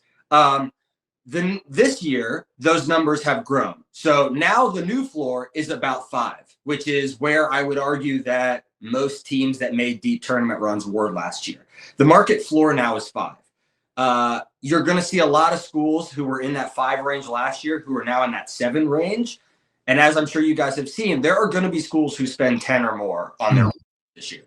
Then this year, those numbers have grown. So now the new floor is about 5, which is where I would argue that most teams that made deep tournament runs were last year. The market floor now is 5. You're going to see a lot of schools who were in that 5 range last year who are now in that 7 range. And as I'm sure you guys have seen, there are going to be schools who spend 10 or more on their this year.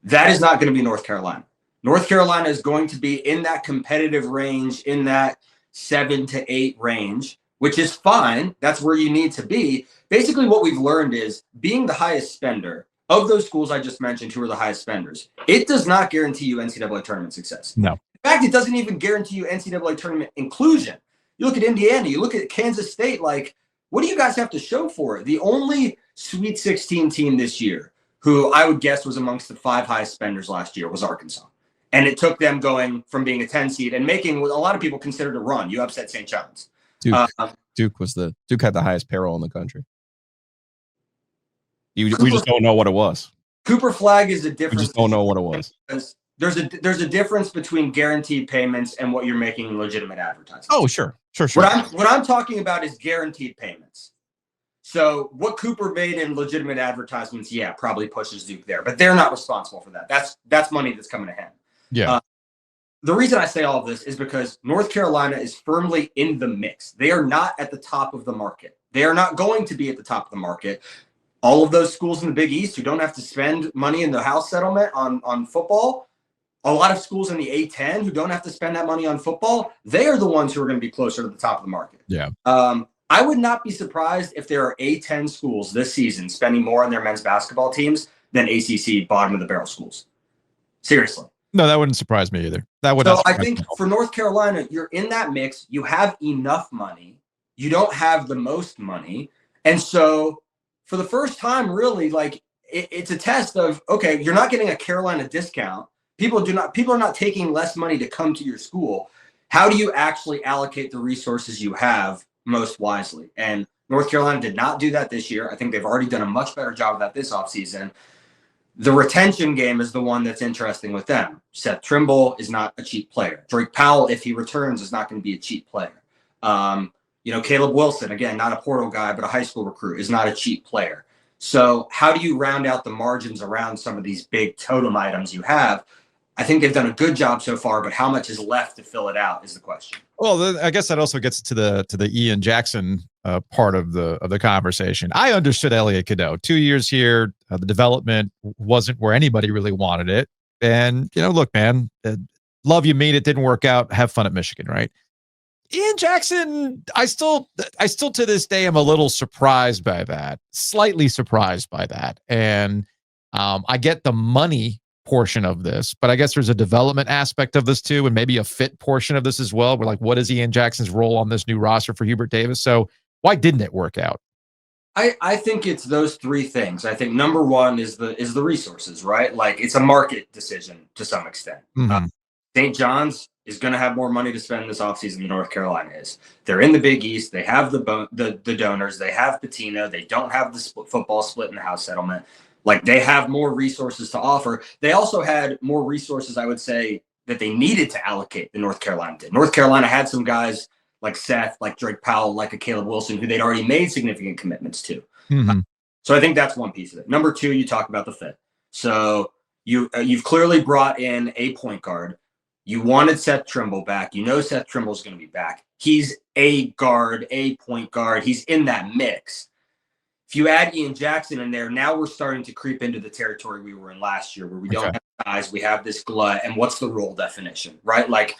That is not going to be North Carolina. North Carolina is going to be in that competitive range, in that 7 to 8 range, which is fine. That's where you need to be. Basically, what we've learned is being the highest spender of those schools I just mentioned who are the highest spenders, it does not guarantee you NCAA tournament success. No. In fact, it doesn't even guarantee you NCAA tournament inclusion. You look at Indiana, you look at Kansas State, like, what do you guys have to show for it? The only Sweet 16 team this year who I would guess was amongst the 5 highest spenders last year was Arkansas. And it took them going from being a 10 seed and making what a lot of people considered a run. You upset St. John's. Duke had the highest payroll in the country. We just don't know what it was. Cooper Flag is a difference. We just don't know what it was. There's a difference between guaranteed payments and what you're making in legitimate advertising. Oh, sure. What I'm talking about is guaranteed payments. So what Cooper made in legitimate advertisements, probably pushes Duke there, but they're not responsible for that. That's money that's coming to him. Yeah. The reason I say all of this is because North Carolina is firmly in the mix. They are not at the top of the market. They are not going to be at the top of the market. All of those schools in the Big East who don't have to spend money in the house settlement on football, a lot of schools in the A10 who don't have to spend that money on football, they are the ones who are going to be closer to the top of the market. Yeah. I would not be surprised if there are A10 schools this season spending more on their men's basketball teams than ACC bottom of the barrel schools. Seriously. No, that wouldn't surprise me either. So I think for North Carolina, you're in that mix. You have enough money. You don't have the most money. And so for the first time, really, like it's a test of, okay, you're not getting a Carolina discount. People are not taking less money to come to your school. How do you actually allocate the resources you have most wisely? And North Carolina did not do that this year. I think they've already done a much better job of that this offseason. The retention game is the one that's interesting with them. Seth Trimble is not a cheap player. Drake Powell, if he returns, is not going to be a cheap player. Caleb Wilson, again, not a portal guy, but a high school recruit, is not a cheap player. So how do you round out the margins around some of these big totem items you have? I think they've done a good job so far, but how much is left to fill it out is the question. Well, I guess that also gets to the Ian Jackson part of the conversation. I understood Elliot Cadeau. 2 years here, the development wasn't where anybody really wanted it. And look, man, love you, mean it didn't work out. Have fun at Michigan, right? Ian Jackson, I still to this day am a little surprised by that, slightly surprised by that. And I get the money portion of this, but I guess there's a development aspect of this too, and maybe a fit portion of this as well. We're like, what is Ian Jackson's role on this new roster for Hubert Davis? So why didn't it work out? I think it's those three things. I think number one is the resources, right? Like it's a market decision to some extent. Mm-hmm. St. John's is going to have more money to spend this offseason than North Carolina is. They're in the Big East. They have the donors. They have Pitino. They don't have the football split in the house settlement. Like they have more resources to offer. They also had more resources, I would say, that they needed to allocate than North Carolina did. North Carolina had some guys like Seth, like Drake Powell, like a Caleb Wilson, who they'd already made significant commitments to. Mm-hmm. So I think that's one piece of it. Number two, you talk about the fit. So you've clearly brought in a point guard. You wanted Seth Trimble back. Seth Trimble's going to be back. He's a guard, a point guard. He's in that mix. If you add Ian Jackson in there, now we're starting to creep into the territory we were in last year where we don't have guys, we have this glut. And what's the role definition, right? Like,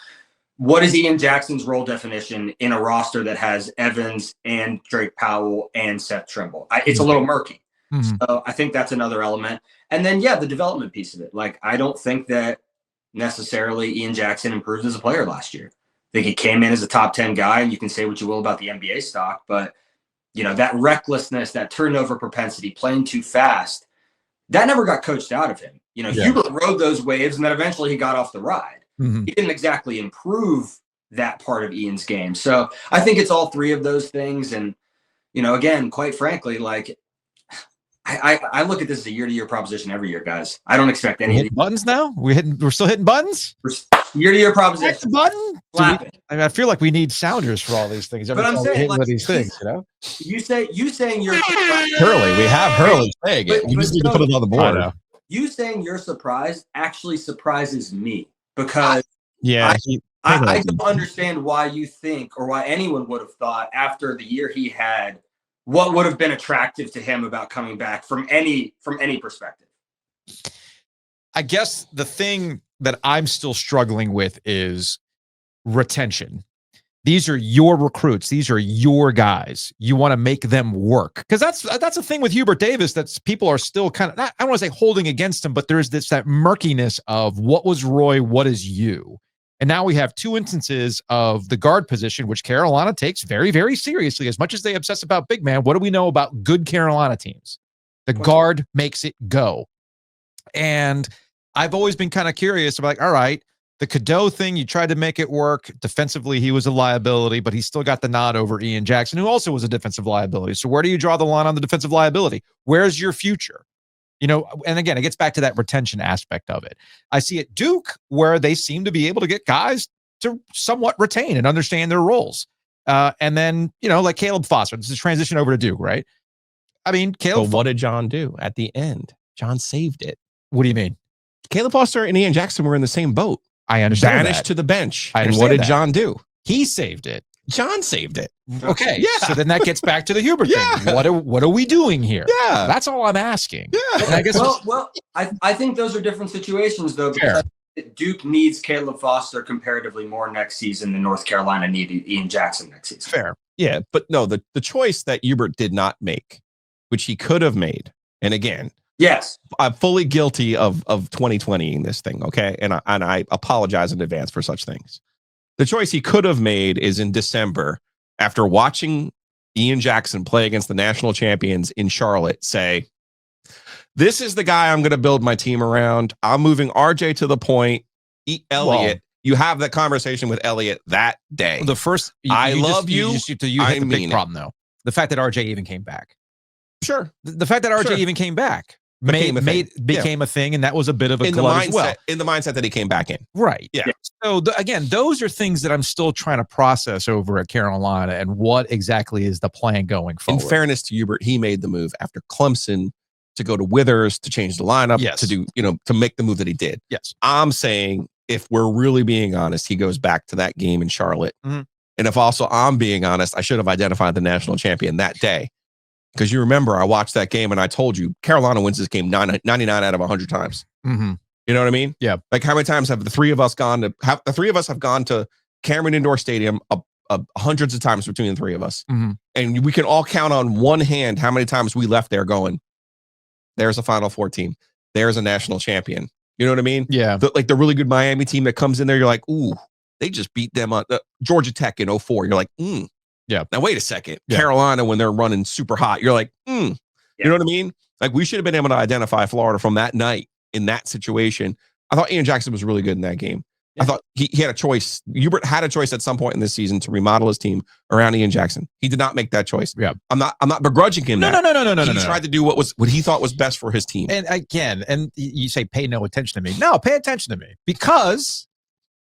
what is Ian Jackson's role definition in a roster that has Evans and Drake Powell and Seth Trimble? It's a little murky. Mm-hmm. So I think that's another element. And then, the development piece of it. Like, I don't think that necessarily Ian Jackson improved as a player last year. I think he came in as a top 10 guy, and you can say what you will about the NBA stock, but that recklessness, that turnover propensity, playing too fast, that never got coached out of him. Hubert rode those waves, and then eventually he got off the ride. Mm-hmm. He didn't exactly improve that part of Ian's game. So I think it's all three of those things. And, again, quite frankly, like I look at this as a year-to-year proposition every year, guys. I don't expect any of these buttons now. We're still hitting buttons. Year-to-year proposition. That's the button. I feel like we need sounders for all these things. But I'm saying, like, these things, you saying you're Hurley. We have Hurley saying it. We just need to put it on the board. You saying you're surprised actually surprises me because I don't understand why you think, or why anyone would have thought after the year he had, what would have been attractive to him about coming back from any perspective. I guess the thing that I'm still struggling with is retention. These are your recruits. These are your guys. You want to make them work, because that's a thing with Hubert Davis that's people are still kind of, I don't want to say holding against him, but there's that murkiness of what was Roy, what is you. And now we have two instances of the guard position, which Carolina takes very, very seriously. As much as they obsess about big man, what do we know about good Carolina teams? The guard makes it go. And I've always been kind of curious about, like, all right, the Cadeau thing, you tried to make it work. Defensively, he was a liability, but he still got the nod over Ian Jackson, who also was a defensive liability. So where do you draw the line on the defensive liability? Where's your future? And again, it gets back to that retention aspect of it. I see at Duke where they seem to be able to get guys to somewhat retain and understand their roles. And then, like Caleb Foster, this is transition over to Duke, right? I mean, Caleb. But what did John do at the end? John saved it. What do you mean? Caleb Foster and Ian Jackson were in the same boat. I understand. Banished to the bench. And what did John do? He saved it. John saved it. Okay. Yeah. So then that gets back to the Hubert thing. What are we doing here? Yeah. That's all I'm asking. Yeah. And I guess I think those are different situations, though, because Duke needs Caleb Foster comparatively more next season than North Carolina needed Ian Jackson next season. Fair. Yeah. But no, the choice that Hubert did not make, which he could have made, and again, yes, I'm fully guilty of 2020ing this thing, okay? And I apologize in advance for such things. The choice he could have made is in December, after watching Ian Jackson play against the national champions in Charlotte, say, this is the guy I'm going to build my team around. I'm moving RJ to the point. Elliott. You have that conversation with Elliott that day. The first, you hit the big problem, though. The fact that RJ even came back. Sure. The fact that RJ even came back. became a thing, and that was a bit of a glut as well. In the mindset that he came back in. Right. Yeah. So again, those are things that I'm still trying to process over at Carolina, and what exactly is the plan going forward. In fairness to Hubert, he made the move after Clemson to go to Withers to change the lineup, to do, to make the move that he did. Yes. I'm saying, if we're really being honest, he goes back to that game in Charlotte. Mm-hmm. And if also I'm being honest, I should have identified the national champion that day. Because you remember, I watched that game and I told you Carolina wins this game 99 out of 100 times. Mm-hmm. You know what I mean? Yeah. Like, how many times have the three of us gone to Cameron Indoor Stadium hundreds of times between the three of us. Mm-hmm. And we can all count on one hand how many times we left there going, there's a Final Four team. There's a national champion. You know what I mean? Yeah. The really good Miami team that comes in there, you're like, ooh, they just beat them on Georgia Tech in 2004. You're like, yeah. Now, wait a second. Yeah. Carolina, when they're running super hot, you're like, You know what I mean? Like, we should have been able to identify Florida from that night in that situation. I thought Ian Jackson was really good in that game. Yeah. I thought he had a choice. Hubert had a choice at some point in this season to remodel his team around Ian Jackson. He did not make that choice. Yeah. I'm not begrudging him. No. He tried to do what he thought was best for his team. And again, and you say pay no attention to me. No, pay attention to me, because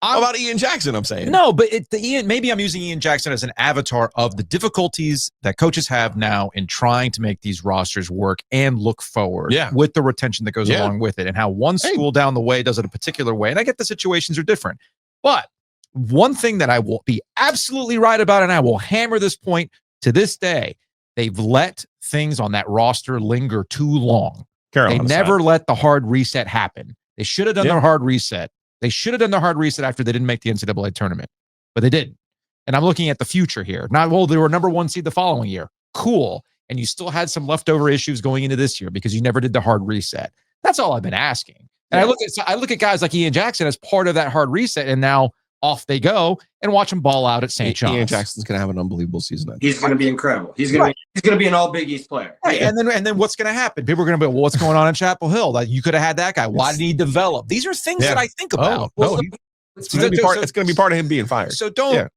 how about Ian Jackson? I'm saying no, but maybe I'm using Ian Jackson as an avatar of the difficulties that coaches have now in trying to make these rosters work and look forward with the retention that goes along with it, and how one school down the way does it a particular way. And I get the situations are different, but one thing that I will be absolutely right about, and I will hammer this point to this day, they've let things on that roster linger too long. They never let the hard reset happen. They should have done their hard reset. They should have done the hard reset after they didn't make the NCAA tournament, but they didn't. And I'm looking at the future here. Not, well, they were number 1 seed the following year. Cool. And you still had some leftover issues going into this year because you never did the hard reset. That's all I've been asking. And I look at guys like Ian Jackson as part of that hard reset, and now off they go and watch them ball out at St. John's. Ian Jackson's going to have an unbelievable season. He's going to be incredible. He's going to be an all Big East player. Right. And then what's going to happen? People are going to be, well, what's going on in Chapel Hill? Like, you could have had that guy. Why did he develop? These are things that I think about. It's going to be part of him being fired. So don't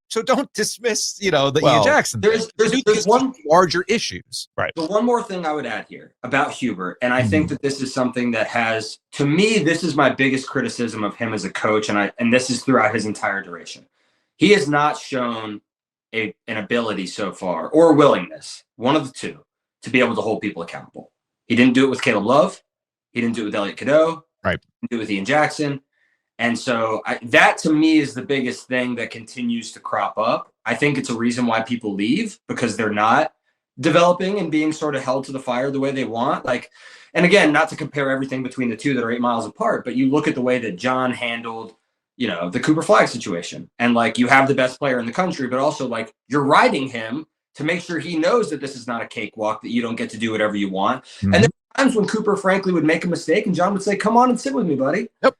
dismiss, the Ian Jackson. There's one larger issues. Right. But one more thing I would add here about Hubert, and I think that this is something that has, to me, this is my biggest criticism of him as a coach, and this is throughout his entire duration. He has not shown an ability so far, or a willingness, one of the two, to be able to hold people accountable. He didn't do it with Caleb Love. He didn't do it with Elliot Cadeau. Right. He didn't do it with Ian Jackson. And so that, to me, is the biggest thing that continues to crop up. I think it's a reason why people leave, because they're not developing and being sort of held to the fire the way they want. Like, and again, not to compare everything between the two that are 8 miles apart, but you look at the way that John handled the Cooper Flagg situation, and like, you have the best player in the country, but also like, you're riding him to make sure he knows that this is not a cakewalk, that you don't get to do whatever you want. Mm-hmm. And there were times when Cooper frankly would make a mistake and John would say, come on and sit with me, buddy. Yep.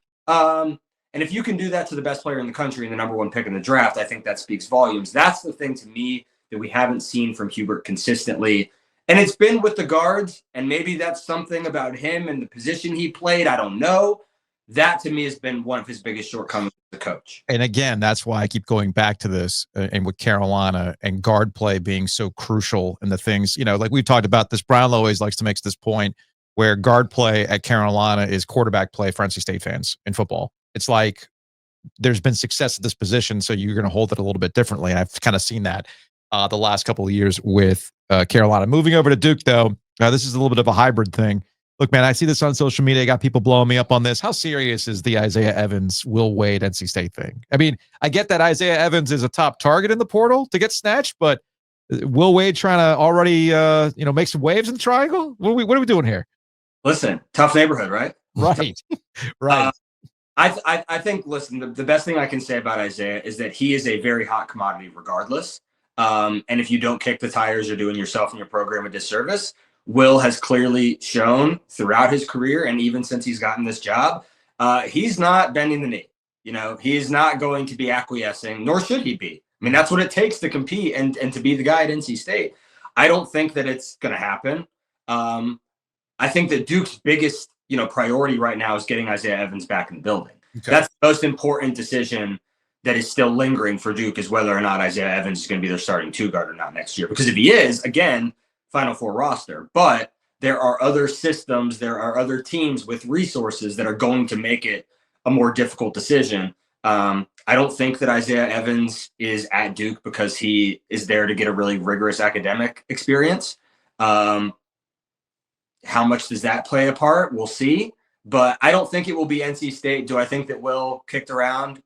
And if you can do that to the best player in the country and the number 1 pick in the draft, I think that speaks volumes. That's the thing to me that we haven't seen from Hubert consistently. And it's been with the guards, and maybe that's something about him and the position he played. I don't know. That, to me, has been one of his biggest shortcomings as a coach. And again, that's why I keep going back to this, and with Carolina and guard play being so crucial, and the things, like we've talked about this. Brown always likes to make this point where guard play at Carolina is quarterback play for NC State fans in football. It's like there's been success at this position, so you're going to hold it a little bit differently. And I've kind of seen that the last couple of years with Carolina. Moving over to Duke, though, this is a little bit of a hybrid thing. Look, man, I see this on social media. I got people blowing me up on this. How serious is the Isaiah Evans, Will Wade, NC State thing? I mean, I get that Isaiah Evans is a top target in the portal to get snatched, but Will Wade trying to already, make some waves in the triangle? What are we doing here? Listen, tough neighborhood, right? Right. Right. I think, listen, the best thing I can say about Isaiah is that he is a very hot commodity regardless. And if you don't kick the tires, you're doing yourself and your program a disservice. Will has clearly shown throughout his career, and even since he's gotten this job, he's not bending the knee. He's not going to be acquiescing, nor should he be. I mean, that's what it takes to compete and to be the guy at NC State. I don't think that it's going to happen. I think that Duke's biggest priority right now is getting Isaiah Evans back in the building. Okay. That's the most important decision that is still lingering for Duke, is whether or not Isaiah Evans is going to be their starting 2 guard or not next year. Because if he is, again, Final Four roster. But there are other systems, there are other teams with resources that are going to make it a more difficult decision. I don't think that Isaiah Evans is at Duke because he is there to get a really rigorous academic experience. How much does that play a part? We'll see. But I don't think it will be NC State. Do I think that Will kicked around?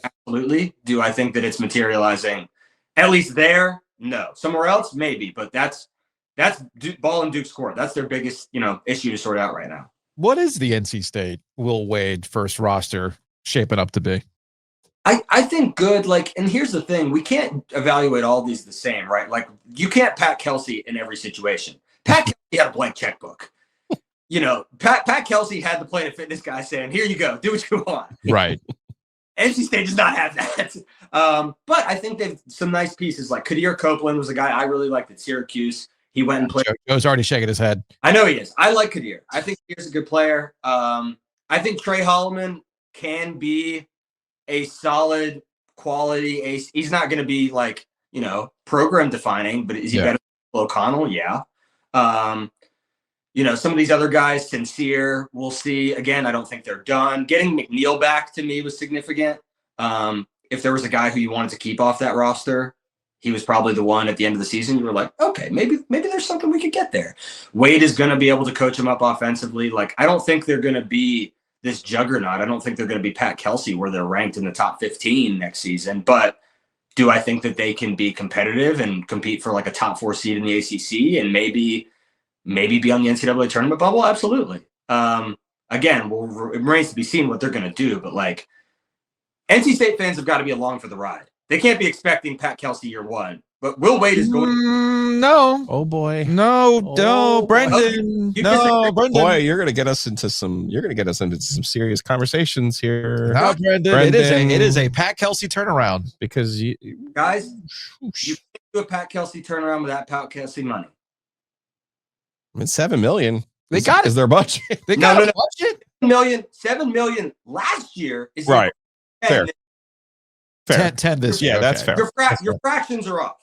Absolutely. Do I think that it's materializing at least there? No. Somewhere else? Maybe. But that's ball in Duke's court. That's their biggest, issue to sort out right now. What is the NC State Will Wade first roster shaping up to be? I think good. And here's the thing. We can't evaluate all these the same, right? Like, you can't Pat Kelsey in every situation. Pat Kelsey had a blank checkbook. Pat Kelsey had the Planet Fitness guy saying, here you go, do what you want. Right. NC State does not have that. But I think they've some nice pieces. Like Kadir Copeland was a guy I really liked at Syracuse. He went and played. Joe's already shaking his head. I know he is. I like Kadir. I think Kadir's a good player. I think Trey Holloman can be a solid quality ace. He's not going to be program defining, but is he better than O'Connell? Yeah. Some of these other guys, Sincere, we'll see. Again, I don't think they're done. Getting McNeil back to me was significant. If there was a guy who you wanted to keep off that roster, he was probably the one at the end of the season. You were like, okay, maybe there's something we could get there. Wade is going to be able to coach him up offensively. I don't think they're going to be this juggernaut. I don't think they're going to be Pat Kelsey where they're ranked in the top 15 next season. But do I think that they can be competitive and compete for a top 4 seed in the ACC and maybe be on the NCAA tournament bubble? Absolutely. Again, it remains to be seen what they're going to do. But NC State fans have got to be along for the ride. They can't be expecting Pat Kelsey year one. But Will Wade is going. No. Oh boy. No, Brendan. No, Brendan. Boy, you're gonna get us into some serious conversations here. No, Brendan. It is a Pat Kelsey turnaround because you guys, you can't do a Pat Kelsey turnaround without Pat Kelsey money. I mean, $7 million. They got is their budget. They got a budget. $7 million last year is right. Fair. 10 this year. Yeah, that's fair. Your fractions are off.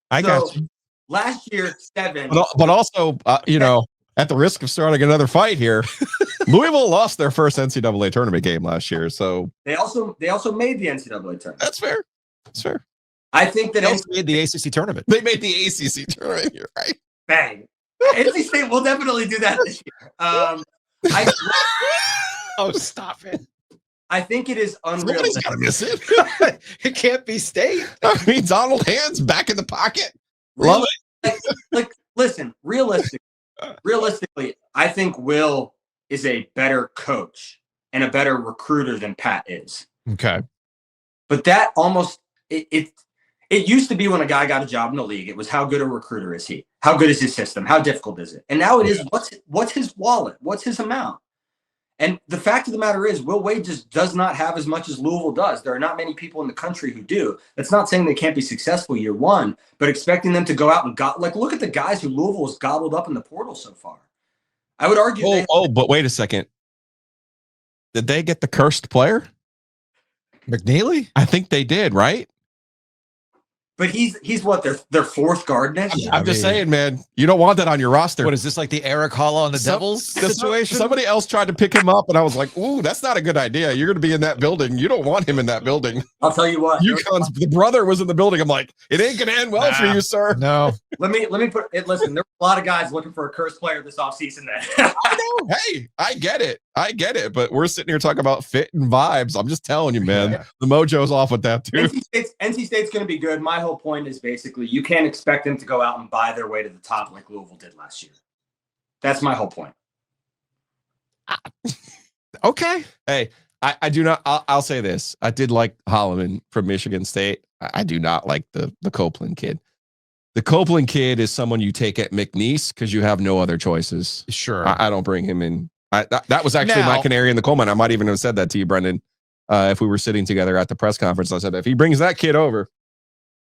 I got you. Last year, 7. But also, at the risk of starting another fight here, Louisville lost their first NCAA tournament game last year. So they also made the NCAA tournament. That's fair. I think that they also made the ACC tournament. They made the ACC tournament. You're right. Bang. NC State will definitely do that this year. Oh, stop it. I think it is unrealistic. Somebody's got to miss it. It can't be State. I mean, Donald Hand's back in the pocket. Love it. Listen, realistically, I think Will is a better coach and a better recruiter than Pat is. Okay. But that almost it used to be when a guy got a job in the league, it was how good a recruiter is he? How good is his system? How difficult is it? And now it is what's his wallet? What's his amount? And the fact of the matter is, Will Wade just does not have as much as Louisville does. There are not many people in the country who do. That's not saying they can't be successful year one, but expecting them to go out and look at the guys who Louisville has gobbled up in the portal so far. I would argue. But wait a second. Did they get the cursed player? McNeely? I think they did, right? But he's what, their fourth guard next year? I'm just saying, man, you don't want that on your roster. What is this, like the Eric Holla on the Devils situation? Somebody else tried to pick him up, and I was like, ooh, that's not a good idea. You're going to be in that building. You don't want him in that building. I'll tell you what. UConn's the brother was in the building. I'm like, it ain't going to end well for you, sir. No. Let me put it. Listen, there were a lot of guys looking for a cursed player this offseason. Then I know. Hey, I get it. But we're sitting here talking about fit and vibes. I'm just telling you, man, the mojo's off with that too. NC State's going to be good. My whole point is basically you can't expect them to go out and buy their way to the top like Louisville did last year. That's my whole point. Okay. Hey, I do not. I'll say this. I did like Holloman from Michigan State. I do not like the Copeland kid. The Copeland kid is someone you take at McNeese because you have no other choices. Sure. I don't bring him in. That was actually my canary in the coal mine. I might even have said that to you, Brendan, if we were sitting together at the press conference. I said, if he brings that kid over,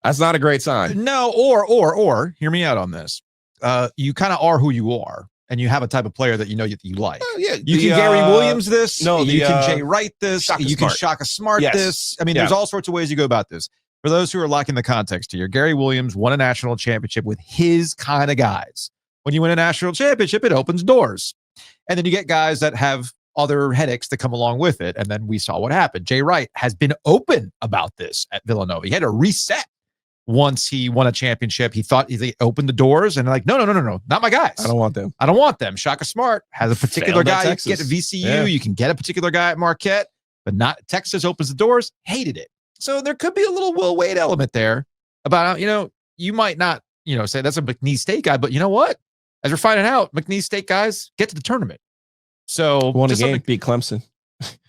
that's not a great sign. No, or hear me out on this. You kind of are who you are, and you have a type of player that you know that you like. You can Gary Williams this. You can Jay Wright this. You can Shaka Smart this. I mean, there's all sorts of ways you go about this. For those who are lacking the context here, Gary Williams won a national championship with his kind of guys. when you win a national championship, it opens doors. And then you get guys that have other headaches that come along with it. And then we saw what happened. Jay Wright has been open about this at Villanova. He had to reset once he won a championship. He thought he opened the doors and like, no, not my guys. I don't want them. I don't want them. Shaka Smart has a particular Failed at guy you Texas. can get at VCU. Yeah. You can get a particular guy at Marquette, but not Texas opens the doors. Hated it. So there could be a little Will Wade element there about, you might not, say that's a McNeese State guy, but you know what? As we're finding out, McNeese State guys get to the tournament. So Won a game, beat Clemson.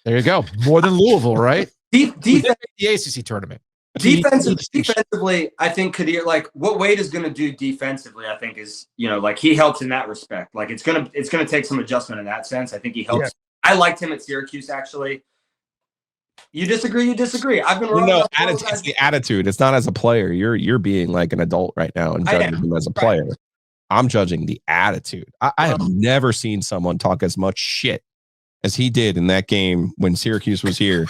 There you go. More than Louisville, right? Defense, the ACC tournament. Defensively, I think Kadir, like what Wade is going to do defensively, I think is, like he helps in that respect. Like it's gonna take some adjustment in that sense. I think he helps. Yeah. I liked him at Syracuse, actually. You disagree? I've been wrong. No, it's the attitude. It's not as a player. You're being like an adult right now and judging him as a player. Right. I'm judging the attitude. I have never seen someone talk as much shit as he did in that game when Syracuse was here.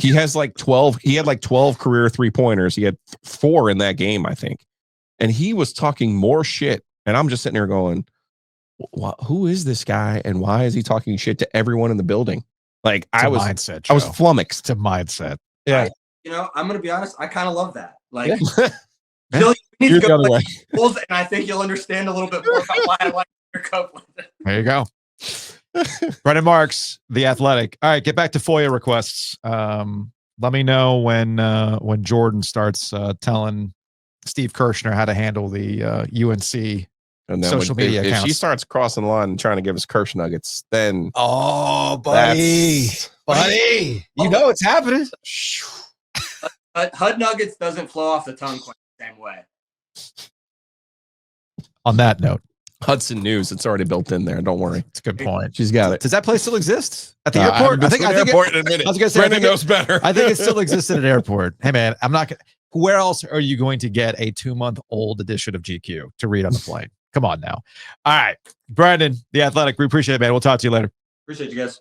He has like 12. He had like 12 career 3-pointers. He had 4 in that game, I think. And he was talking more shit. And I'm just sitting there going, who is this guy? And why is he talking shit to everyone in the building? Like I was flummoxed. It's a mindset. Yeah. I'm going to be honest. I kind of love that. Like, You're the other way. And I think you'll understand a little bit more about why I like your cup with it. There you go. Brendan Marks, The Athletic. All right, get back to FOIA requests. Let me know when Jordan starts telling Steve Kirshner how to handle the UNC social media accounts. If she starts crossing the line and trying to give us Kirsch nuggets, then buddy, you know it's happening. HUD nuggets doesn't flow off the tongue quite the same way. On that note, Hudson News, it's already built in there. Don't worry. It's a good point. She's got it. Does that place still exist at the airport? I think airport in a minute. I was going to say, Brendan knows better. I think it still exists at an airport. Hey man, I'm not. Where else are you going to get a 2-month-old edition of GQ to read on the plane? Come on now. All right, Brandon, The Athletic. We appreciate it, man. We'll talk to you later. Appreciate you guys.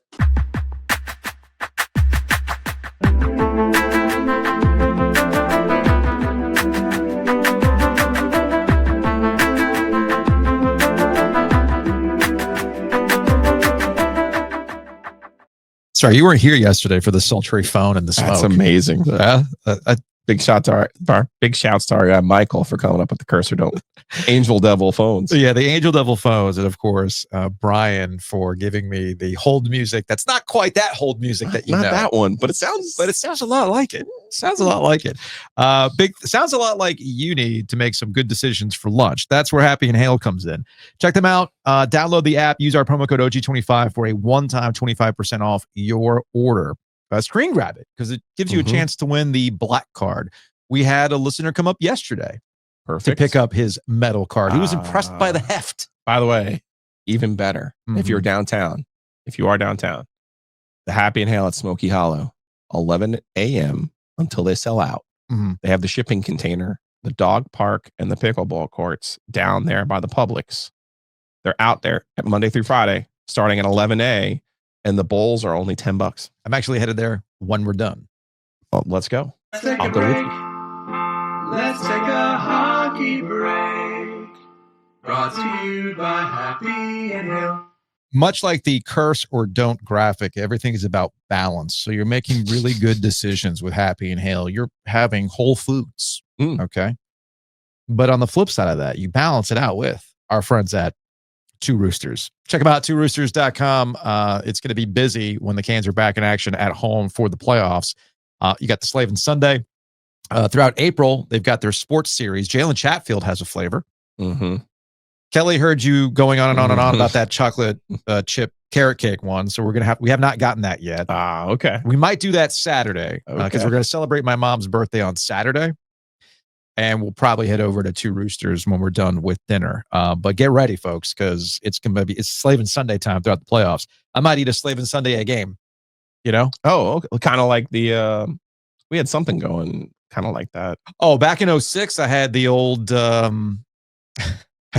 Sorry, you weren't here yesterday for the sultry phone and the smoke. That's amazing. Big shouts to our guy Michael for coming up with the cursor don't Angel Devil phones. Yeah, the Angel Devil phones, and of course Brian for giving me the hold music. That's not quite that hold music that you know. Not that one, but it sounds a lot like it. Sounds a lot like it. Sounds a lot like you need to make some good decisions for lunch. That's where Happy and Hail comes in. Check them out. Download the app. Use our promo code OG25 for a one-time 25% off your order. Screen grab it because it gives you a chance to win the black card. We had a listener come up yesterday to pick up his metal card. He was impressed by the heft. By the way, even better, if you are downtown, the Happy and Hail at Smoky Hollow, 11 a.m. until they sell out. They have the shipping container, the dog park, and the pickleball courts down there by the Publix. They're out there at Monday through Friday, starting at 11 a.m. And the bowls are only $10. I'm actually headed there when we're done. Well, let's go. I'll go with you. Let's take a hockey break. Brought to you by Happy and Hail. Much like the curse or don't graphic, everything is about balance. So you're making really good decisions with Happy and Hail. You're having whole foods. Okay. But on the flip side of that, you balance it out with our friends at Two Roosters. Check them out, tworoosters.com. It's going to be busy when the Cans are back in action at home for the playoffs. You got the Slavin Sunday. Throughout April, they've got their sports series. Jalen Chatfield has a flavor. Kelly heard you going on and on and on about that chocolate chip carrot cake one. So we have not gotten that yet. Okay. We might do that Saturday because we're going to celebrate my mom's birthday on Saturday. And we'll probably head over to Two Roosters when we're done with dinner. But get ready, folks, because it's Slavin Sunday time throughout the playoffs. I might eat a Slavin Sunday a game, Oh, okay. Kind of like we had something going kind of like that. Oh, back in 06, I had the old, I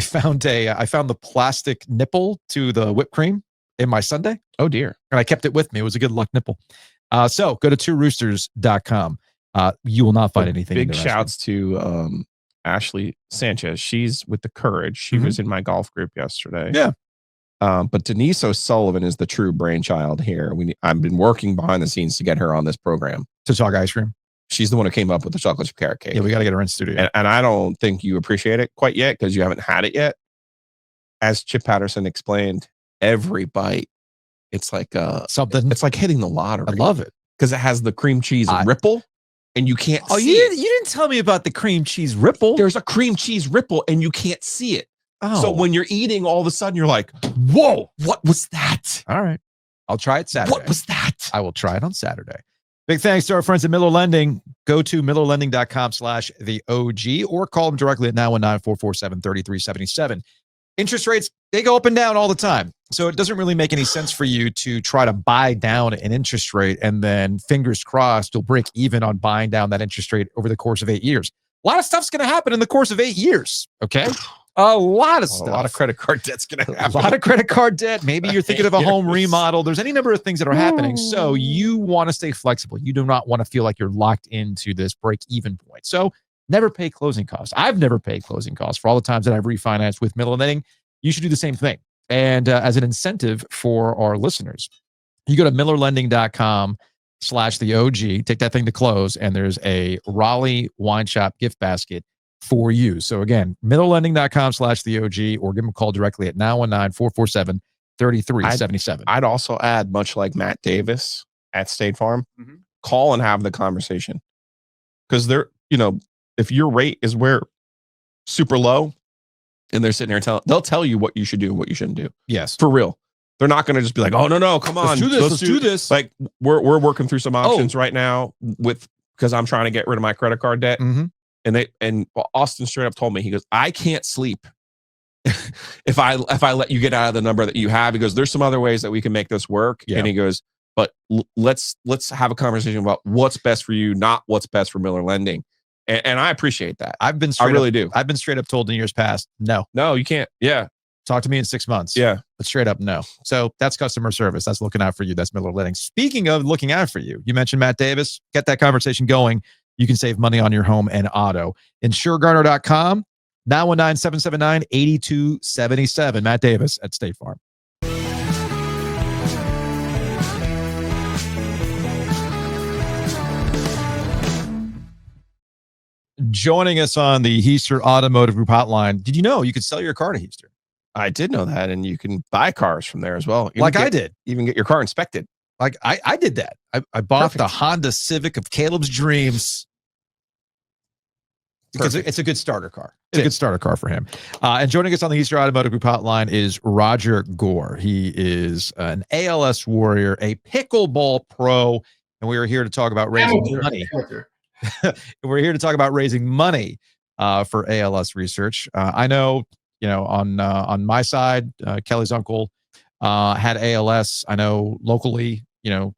found the plastic nipple to the whipped cream in my sundae. Oh, dear. And I kept it with me. It was a good luck nipple. So go to tworoosters.com. You will not find anything. Big shouts to Ashley Sanchez. She's with the Courage. She was in my golf group yesterday. Yeah. But Denise O'Sullivan is the true brainchild here. I've been working behind the scenes to get her on this program. To talk ice cream. She's the one who came up with the chocolate chip carrot cake. Yeah, we got to get her in studio. And I don't think you appreciate it quite yet because you haven't had it yet. As Chip Patterson explained, every bite, it's like something. It's like hitting the lottery. I love it because it has the cream cheese ripple, and you can't. Oh, see you didn't tell me about the cream cheese ripple. There's a cream cheese ripple, and you can't see it. Oh. So when you're eating, all of a sudden you're like, "Whoa, what was that?" All right, I'll try it Saturday. What was that? I will try it on Saturday. Big thanks to our friends at Miller Lending. Go to millerlending.com/theog or call them directly at 919-447-3377. Interest rates, they go up and down all the time. So it doesn't really make any sense for you to try to buy down an interest rate and then fingers crossed you'll break even on buying down that interest rate over the course of 8 years. A lot of stuff's going to happen in the course of 8 years. Okay. A lot of stuff. A lot of credit card debt's going to happen. A lot of credit card debt. Maybe you're thinking of a home remodel. There's any number of things that are happening. So you want to stay flexible. You do not want to feel like you're locked into this break-even point. So never pay closing costs. I've never paid closing costs for all the times that I've refinanced with Miller Lending. You should do the same thing. And as an incentive for our listeners, you go to millerlending.com/theog, take that thing to close, and there's a Raleigh Wine Shop gift basket for you. So again, millerlending.com/theog, or give them a call directly at 919-447-3377. I'd also add, much like Matt Davis at State Farm, call and have the conversation. Because they're, if your rate is where super low and they're sitting there they'll tell you what you should do and what you shouldn't do. Yes. For real. They're not going to just be like, oh, no, come on. Let's do this. Like we're working through some options right now because I'm trying to get rid of my credit card debt. And Austin straight up told me, he goes, I can't sleep if I let you get out of the number that you have. He goes, there's some other ways that we can make this work. Yeah. And he goes, but let's have a conversation about what's best for you, not what's best for Miller Lending. And I appreciate that. I really do. I've been straight up told in years past, no, you can't. Yeah. Talk to me in 6 months. Yeah. But straight up, no. So that's customer service. That's looking out for you. That's Miller Lending. Speaking of looking out for you, you mentioned Matt Davis. Get that conversation going. You can save money on your home and auto. InsureGarner.com, 919-779-8277. Matt Davis at State Farm. Joining us on the Heister Automotive Group hotline. Did you know you could sell your car to Heister? I did know that, and you can buy cars from there as well. I did. Even get your car inspected. Like I did that. I bought the Honda Civic of Caleb's dreams because it's a good starter car. It's a good starter car for him. And joining us on the Heister Automotive Group hotline is Roger Gore. He is an ALS warrior, a pickleball pro, and we are here to talk about raising money. We're here to talk about raising money for ALS research. I know, on my side, Kelly's uncle had ALS. I know locally,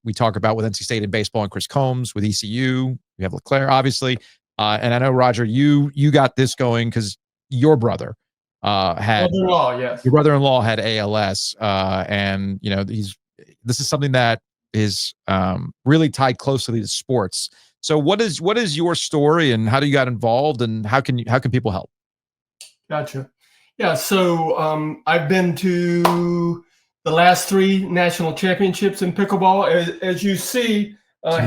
we talk about with NC State in baseball and Chris Combs with ECU. We have LeClaire, obviously. And I know, Roger, you got this going because your brother had your brother-in-law had ALS. And, this is something that is really tied closely to sports. So what is your story and how do you got involved and how can people help? Gotcha. Yeah. So I've been to the last 3 national championships in pickleball. As you see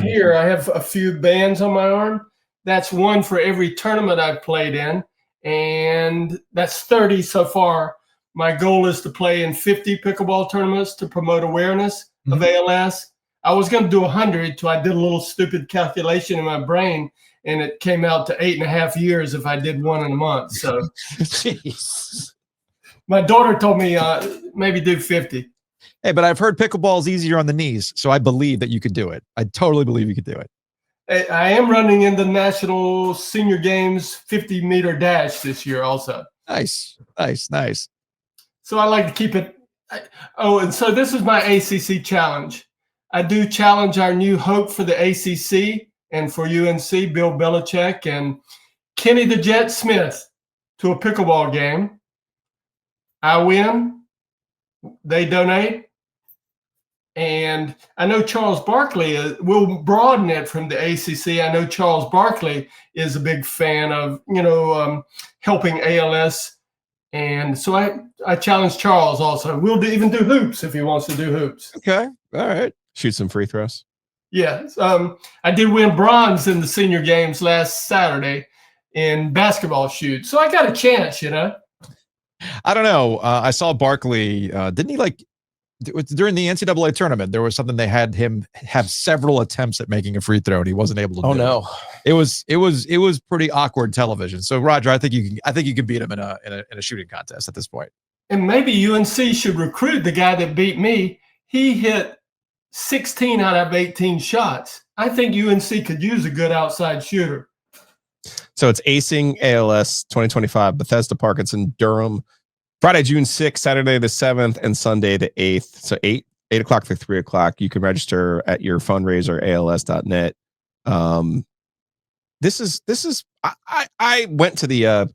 here, I have a few bands on my arm. That's one for every tournament I've played in. And that's 30 so far. My goal is to play in 50 pickleball tournaments to promote awareness of ALS. I was going to do 100 till I did a little stupid calculation in my brain, and it came out to 8.5 years if I did one in a month. So my daughter told me maybe do 50. Hey, but I've heard pickleball is easier on the knees, so I believe that you could do it. I totally believe you could do it. I am running in the National Senior Games 50-meter dash this year also. Nice. So I like to keep it. And so this is my ACC challenge. I do challenge our new hope for the ACC and for UNC, Bill Belichick and Kenny the Jet Smith, to a pickleball game. I win. They donate. And I know Charles Barkley will broaden it from the ACC. I know Charles Barkley is a big fan of, helping ALS. And so I challenge Charles also. We'll even do hoops if he wants to do hoops. Okay. All right. Shoot some free throws. Yeah. I did win bronze in the senior games last Saturday in basketball shoot. So I got a chance, I don't know. I saw Barkley. Didn't he during the NCAA tournament, there was something they had him have several attempts at making a free throw and he wasn't able to do no. It was pretty awkward television. So Roger, I think you can beat him in a shooting contest at this point. And maybe UNC should recruit the guy that beat me. He hit 16 out of 18 shots. I think UNC could use a good outside shooter. So it's Acing ALS 2025, Bethesda Park. It's in Durham. Friday, June 6th, Saturday the 7th, and Sunday the 8th. So 8 o'clock to 3 o'clock. You can register at your fundraiser, als.net. I went to the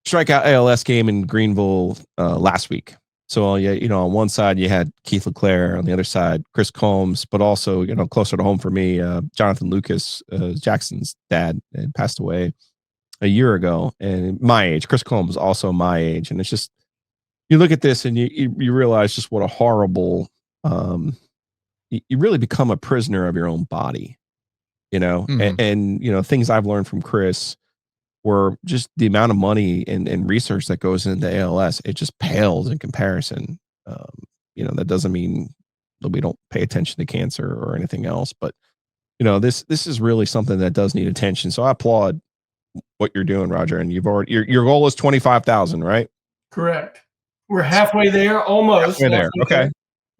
Strikeout ALS game in Greenville last week. So, on one side you had Keith LeClaire, on the other side, Chris Combs, but also, closer to home for me, Jonathan Lucas, Jackson's dad, and passed away a year ago, and my age. Chris Combs also my age, and it's just, you look at this and you realize just what a horrible, you really become a prisoner of your own body, Mm-hmm. and things I've learned from Chris were just the amount of money and research that goes into ALS. It just pales in comparison. That doesn't mean that we don't pay attention to cancer or anything else, but this is really something that does need attention. So I applaud what you're doing, Roger. And you've already, your goal is 25,000, right? Correct. We're halfway there, almost. Halfway there. Okay.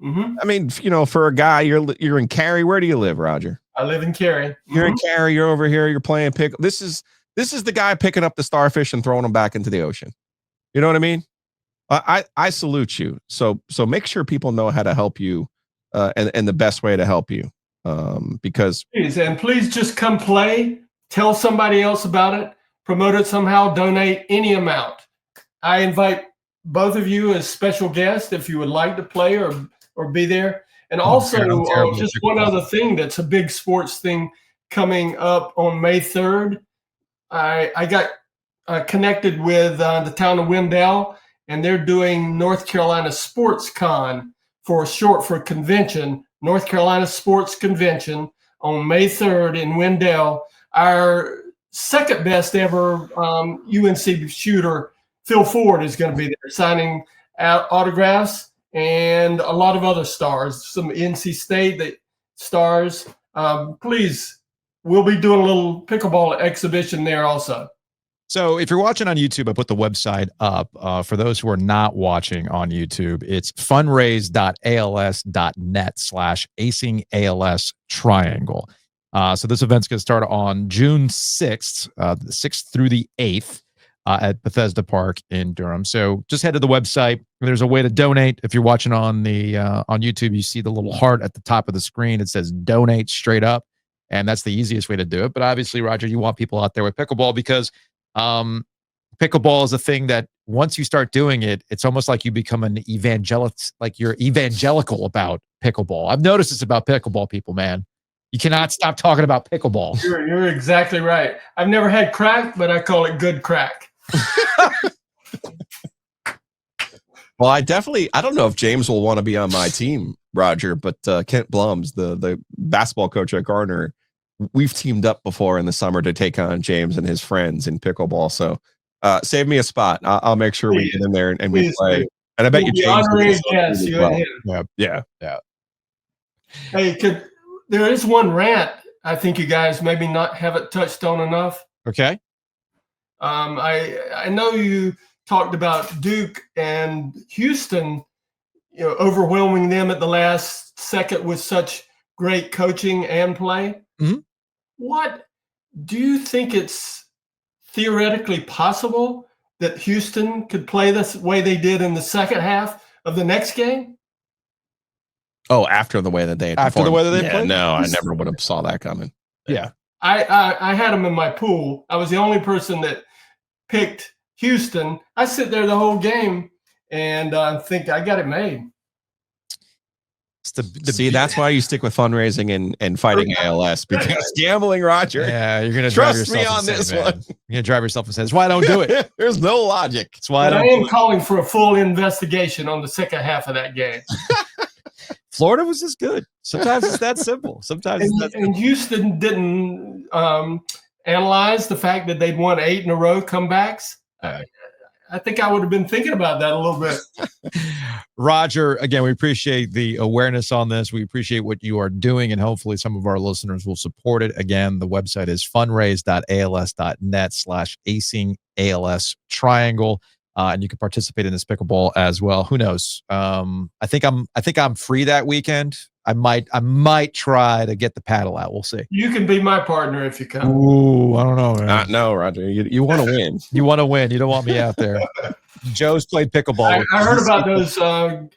Mm-hmm. I mean, for a guy, you're in Cary. Where do you live, Roger? I live in Cary. Mm-hmm. You're in Cary. You're over here. You're playing pick. This is the guy picking up the starfish and throwing them back into the ocean. You know what I mean? I salute you. So make sure people know how to help you, and the best way to help you, because please just come play. Tell somebody else about it. Promote it somehow. Donate any amount. I invite both of you as special guests if you would like to play or be there. And also, just one other thing that's a big sports thing coming up on May 3rd. I got connected with the town of Wendell, and they're doing North Carolina Sports Con for convention, North Carolina Sports Convention on May 3rd in Wendell. Our second best ever UNC shooter, Phil Ford, is going to be there signing autographs and a lot of other stars, some NC State stars. Please, we'll be doing a little pickleball exhibition there also. So if you're watching on YouTube, I put the website up. For those who are not watching on YouTube, it's fundraise.als.net/acing ALS triangle. So this event's going to start on June 6th, the 6th through the 8th at Bethesda Park in Durham. So just head to the website. There's a way to donate. If you're watching on YouTube, you see the little heart at the top of the screen. It says donate straight up. And that's the easiest way to do it. But obviously, Roger, you want people out there with pickleball because pickleball is a thing that once you start doing it, it's almost like you become an evangelical, like you're evangelical about pickleball. I've noticed this about pickleball people, man. You cannot stop talking about pickleball. You're exactly right. I've never had crack, but I call it good crack. Well, I don't know if James will want to be on my team, Roger, but Kent Blums, the basketball coach at Gardner, we've teamed up before in the summer to take on James and his friends in pickleball. So save me a spot. I'll make sure we get in there and we play. And I bet you James Yeah. Hey, there is one rant I think you guys maybe not haven't touched on enough. Okay. I know you talked about Duke and Houston, overwhelming them at the last second with such great coaching and play. Mm-hmm. What do you think it's theoretically possible that Houston could play this way they did in the second half of the next game? Oh, after the way that they played? No, I never would have saw that coming. Yeah. I had them in my pool. I was the only person that picked Houston. I sit there the whole game and think I got it made. See, that's why you stick with fundraising and fighting ALS, because gambling, Roger. Yeah, you're gonna Trust drive me yourself on insane, this man. one. You're gonna drive yourself insane. That's why I don't do it. There's no logic. That's why But I I don't. am calling for a full investigation on the second half of that game. Florida was just good. Sometimes it's that simple. Sometimes it's that simple. And Houston didn't analyze the fact that they'd won 8 in a row comebacks. I think I would have been thinking about that a little bit. Roger, again, we appreciate the awareness on this. We appreciate what you are doing, and hopefully some of our listeners will support it. Again, the website is fundraise.als.net/acing ALS triangle. And you can participate in this pickleball as well. Who knows? I think I'm free that weekend. I might try to get the paddle out. We'll see. You can be my partner if you come. Ooh, I don't know, man. No, Roger. You want to win. You want to win. You don't want me out there. Joe's played pickleball. I heard about those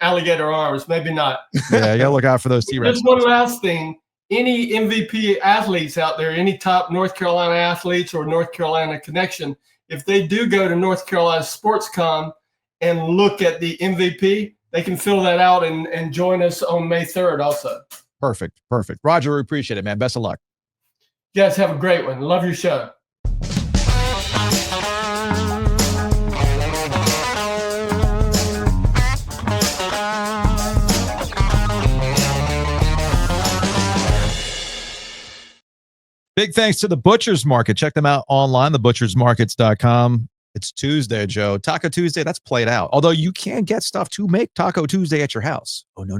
alligator arms. Maybe not. Yeah, you gotta look out for those T-Rex. Just one last thing. Any MVP athletes out there, any top North Carolina athletes or North Carolina connection, if they do go to North Carolina SportsCon and look at the MVP, they can fill that out and join us on May 3rd also. Perfect. Roger, we appreciate it, man. Best of luck. You guys have a great one. Love your show. Big thanks to the Butcher's Market. Check them out online, thebutchersmarkets.com. It's Tuesday, Joe. Taco Tuesday, that's played out. Although you can get stuff to make Taco Tuesday at your house. Oh, no.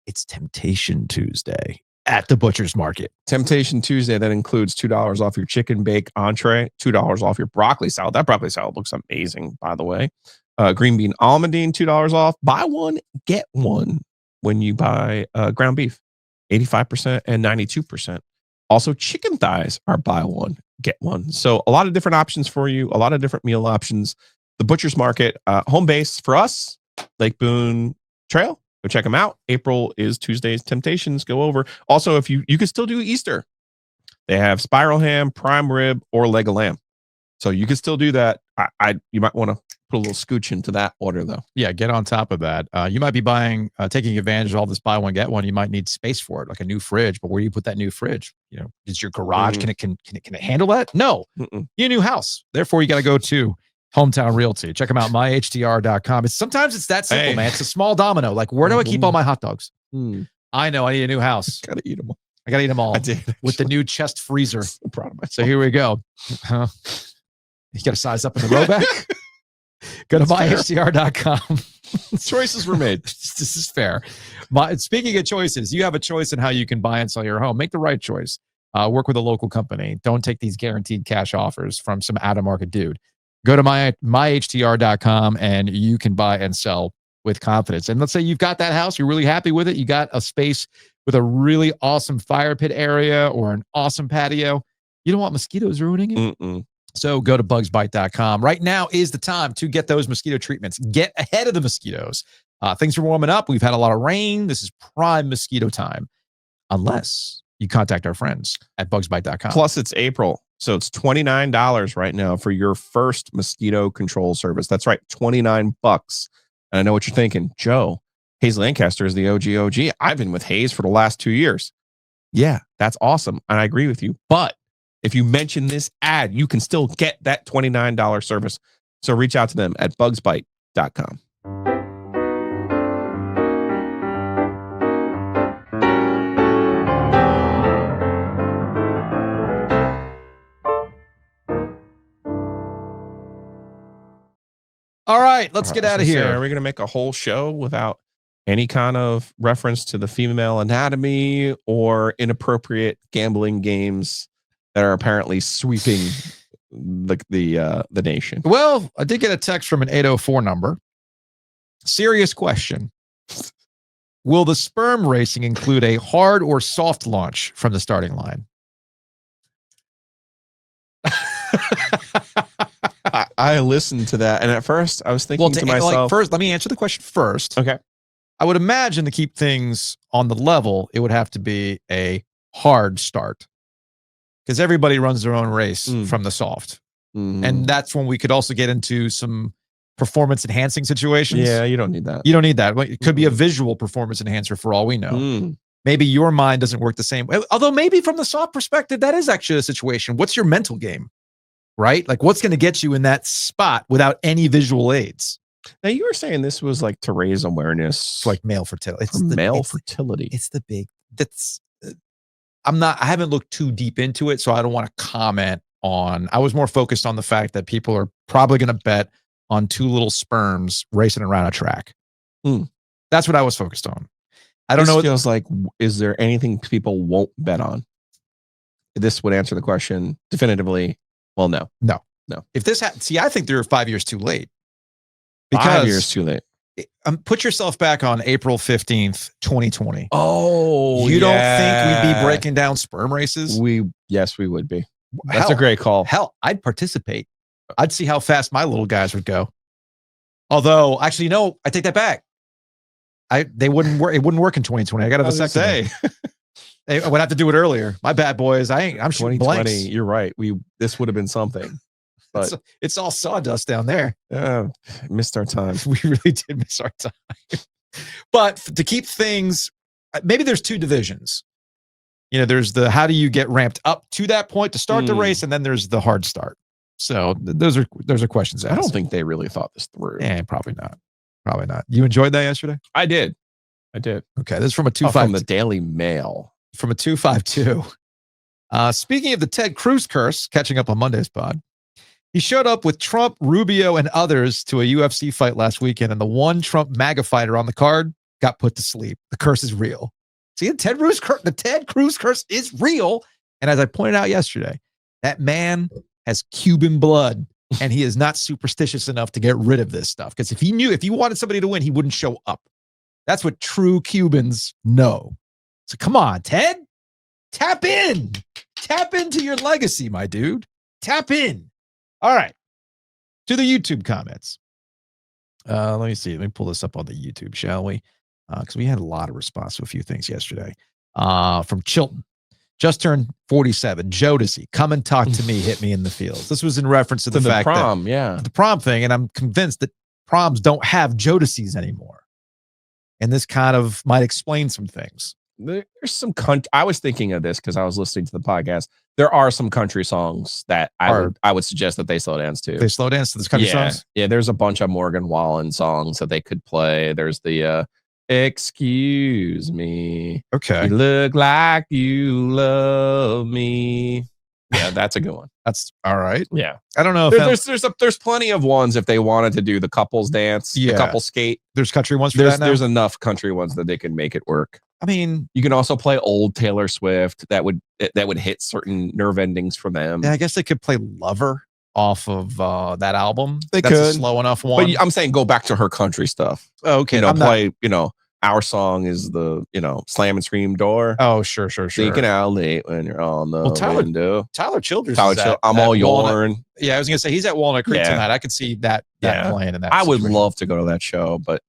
It's Temptation Tuesday at the Butcher's Market. Temptation Tuesday, that includes $2 off your chicken bake entree, $2 off your broccoli salad. That broccoli salad looks amazing, by the way. Green bean almondine, $2 off. Buy one, get one when you buy ground beef, 85% and 92%. Also, chicken thighs are buy one, get one. So a lot of different options for you, a lot of different meal options. The Butcher's Market, home base for us, Lake Boone Trail. Go check them out. April is Tuesday's Temptations. Go over. Also, if you can still do Easter. They have spiral ham, prime rib, or leg of lamb. So you can still do that. You might want to put a little scooch into that order, though. Yeah, get on top of that. You might be taking advantage of all this buy one, get one. You might need space for it, like a new fridge. But where do you put that new fridge? You know, is your garage, can it handle that? No. You need a new house. Therefore, you got to go to Hometown Realty. Check them out, myhtr.com. Sometimes it's that simple, man. It's a small domino. Like, where do I keep all my hot dogs? I know. I need a new house. Gotta eat them all. I gotta eat them all. I did, with the new chest freezer. I'm proud of myself. So here we go. You got to size up in the row back. Go to myhtr.com. Choices were made. This is fair. Speaking of choices, you have a choice in how you can buy and sell your home. Make the right choice. Work with a local company. Don't take these guaranteed cash offers from some out-of-market dude. Go to myhtr.com and you can buy and sell with confidence. And let's say you've got that house, you're really happy with it. You got a space with a really awesome fire pit area or an awesome patio. You don't want mosquitoes ruining it. So go to bugsbite.com. Right now is the time to get those mosquito treatments. Get ahead of the mosquitoes. Things are warming up. We've had a lot of rain. This is prime mosquito time. Unless you contact our friends at bugsbite.com. Plus, it's April. So it's $29 right now for your first mosquito control service. That's right, $29. And I know what you're thinking. Joe, Hayes Lancaster is the OG. I've been with Hayes for the last 2 years. Yeah, that's awesome. And I agree with you. But if you mention this ad, you can still get that $29 service. So reach out to them at bugsbite.com. All right, let's get out of here. Are we going to make a whole show without any kind of reference to the female anatomy or inappropriate gambling games that are apparently sweeping the nation? Well, I did get a text from an 804 number. Serious question. Will the sperm racing include a hard or soft launch from the starting line? I listened to that, and at first I was thinking to myself, first, let me answer the question first. Okay. I would imagine to keep things on the level, it would have to be a hard start because everybody runs their own race from the soft. And that's when we could also get into some performance enhancing situations. Yeah, you don't need that. You don't need that. It could be a visual performance enhancer for all we know. Maybe your mind doesn't work the same way. Although maybe from the soft perspective, that is actually a situation. What's your mental game, right? Like what's going to get you in that spot without any visual aids? Now you were saying this was like to raise awareness. It's like male fertility. It's fertility. It's the big, I haven't looked too deep into it, so I don't want to comment on, I was more focused on the fact that people are probably going to bet on two little sperms racing around a track. That's what I was focused on. I don't know. It feels like, is there anything people won't bet on? This would answer the question definitively. Well, no. If this see, I think they're 5 years too late. 5 years too late. Put yourself back on April 15th, 2020. Oh, you don't think we'd be breaking down sperm races? Yes, we would be. That's a great call. Hell, I'd participate. I'd see how fast my little guys would go. Although, actually, no, I take that back. They wouldn't work. It wouldn't work in 2020. I got to vasectomy. I would have to do it earlier. My bad boys. I'm shooting blanks. You're right. This would have been something. But it's all sawdust down there. Missed our time. We really did miss our time. But to keep things, maybe there's two divisions. There's the how do you get ramped up to that point to start the race, and then there's the hard start. So those are questions. I don't think they really thought this through. Probably not. Probably not. You enjoyed that yesterday? I did. Okay, this is from a 252. From the Daily Mail. From a 252. Speaking of the Ted Cruz curse, catching up on Monday's pod, he showed up with Trump, Rubio, and others to a UFC fight last weekend, and the one Trump MAGA fighter on the card got put to sleep. The curse is real. See, the Ted Cruz curse is real. And as I pointed out yesterday, that man has Cuban blood, and he is not superstitious enough to get rid of this stuff. Because if he wanted somebody to win, he wouldn't show up. That's what true Cubans know. So come on, Ted, tap into your legacy, my dude. Tap in. All right. To the YouTube comments. Let me see. Let me pull this up on the YouTube, shall we? Because we had a lot of response to a few things yesterday. From Chilton. Just turned 47. Jodeci, come and talk to me, hit me in the fields. This was in reference to the fact prom, that the prom thing, and I'm convinced that proms don't have Jodecis anymore. And this kind of might explain some things. There's some I was thinking of this because I was listening to the podcast. There are some country songs that I would suggest that they slow dance to. They slow dance to this country songs? Yeah, there's a bunch of Morgan Wallen songs that they could play. There's the excuse me. Okay. You look like you love me. Yeah, that's a good one. That's all right. Yeah. I don't know if there's plenty of ones if they wanted to do the couples dance, the couple skate. There's country ones for that now? There's enough country ones that they can make it work. I mean, you can also play old Taylor Swift that would hit certain nerve endings for them. Yeah, I guess they could play Lover off of that album. They That's could. a slow enough one. But I'm saying go back to her country stuff. Okay. Our song is the, Slam and Scream Door. Oh, sure. Sneaking out late when you're on the window. Tyler Childers. I'm all yourn. Yeah, I was going to say, he's at Walnut Creek tonight. I could see that playing in that. I would love to go to that show, but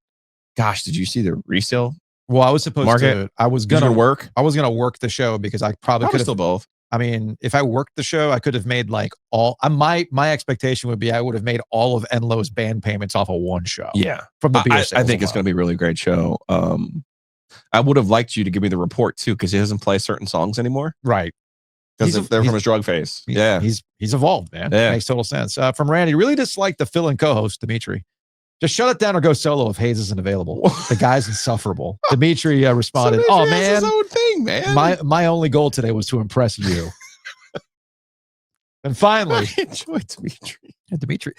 gosh, did you see the resale? Well, I was supposed to. I was going to work. I was going to work the show because I probably could have. Still both. I mean, if I worked the show, I could have made like all. My expectation would be I would have made all of Enlo's band payments off of one show. Yeah, from the beer I think it's going to be a really great show. I would have liked you to give me the report too, because he doesn't play certain songs anymore. Right. Because they're from his drug phase. Yeah. He's evolved, man. Yeah. Makes total sense. From Randy, really disliked the fill-in co-host, Dimitri. Just shut it down or go solo if Hayes isn't available. The guy's insufferable. Dimitri responded, "Oh man, his own thing, man. My only goal today was to impress you." And finally, I enjoy Dimitri. Yeah, Dimitri.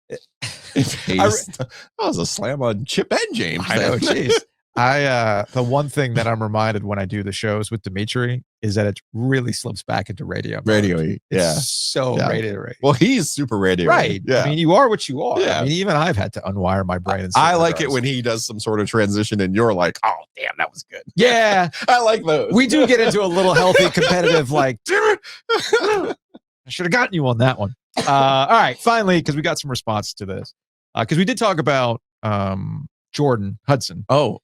That was a slam on Chip and James. I know, jeez. The one thing that I'm reminded when I do the shows with Dimitri is that it really slips back into radio. Radio, yeah. So radio. Well, he's super radio. Right. Yeah. I mean, you are what you are. Yeah. I mean, even I've had to unwire my brain. And I like it when he does some sort of transition and you're like, oh, damn, that was good. Yeah. I like those. We do get into a little healthy, competitive, like, damn it. I should have gotten you on that one. All right. Finally, because we got some response to this. Because we did talk about Jordan Hudson. Oh.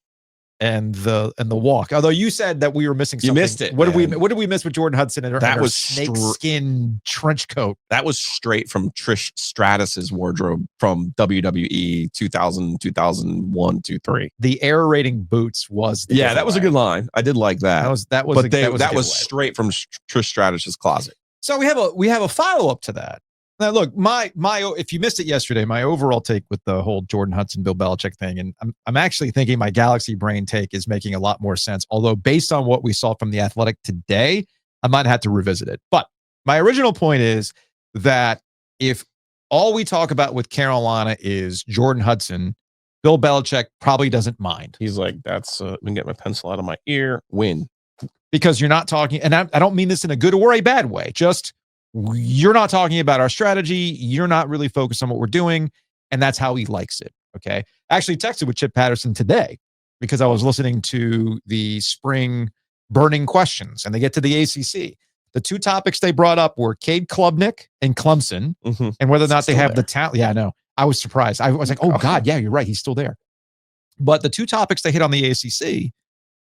and the walk. Although you said that we were missing something. You missed it. What did we miss with Jordan Hudson and That her was snakeskin trench coat? That was straight from Trish Stratus's wardrobe from WWE 2000, 2001, 2, 3. The air rating boots was the that was a good line. I did like that. That was straight from Trish Stratus's closet. So we have a follow up to that. Now, look, my if you missed it yesterday, my overall take with the whole Jordan Hudson, Bill Belichick thing, and I'm actually thinking my Galaxy brain take is making a lot more sense. Although based on what we saw from the Athletic today, I might have to revisit it. But my original point is that if all we talk about with Carolina is Jordan Hudson, Bill Belichick probably doesn't mind. He's like, that's let me get my pencil out of my ear. Win. Because you're not talking, and I don't mean this in a good or a bad way, just you're not talking about our strategy. You're not really focused on what we're doing. And that's how he likes it. Okay. I actually texted with Chip Patterson today because I was listening to the spring burning questions and they get to the ACC. The two topics they brought up were Cade Klubnik and Clemson and whether or not they have the talent. Yeah, I know. I was surprised. I was like, oh God, yeah, you're right. He's still there. But the two topics they hit on the ACC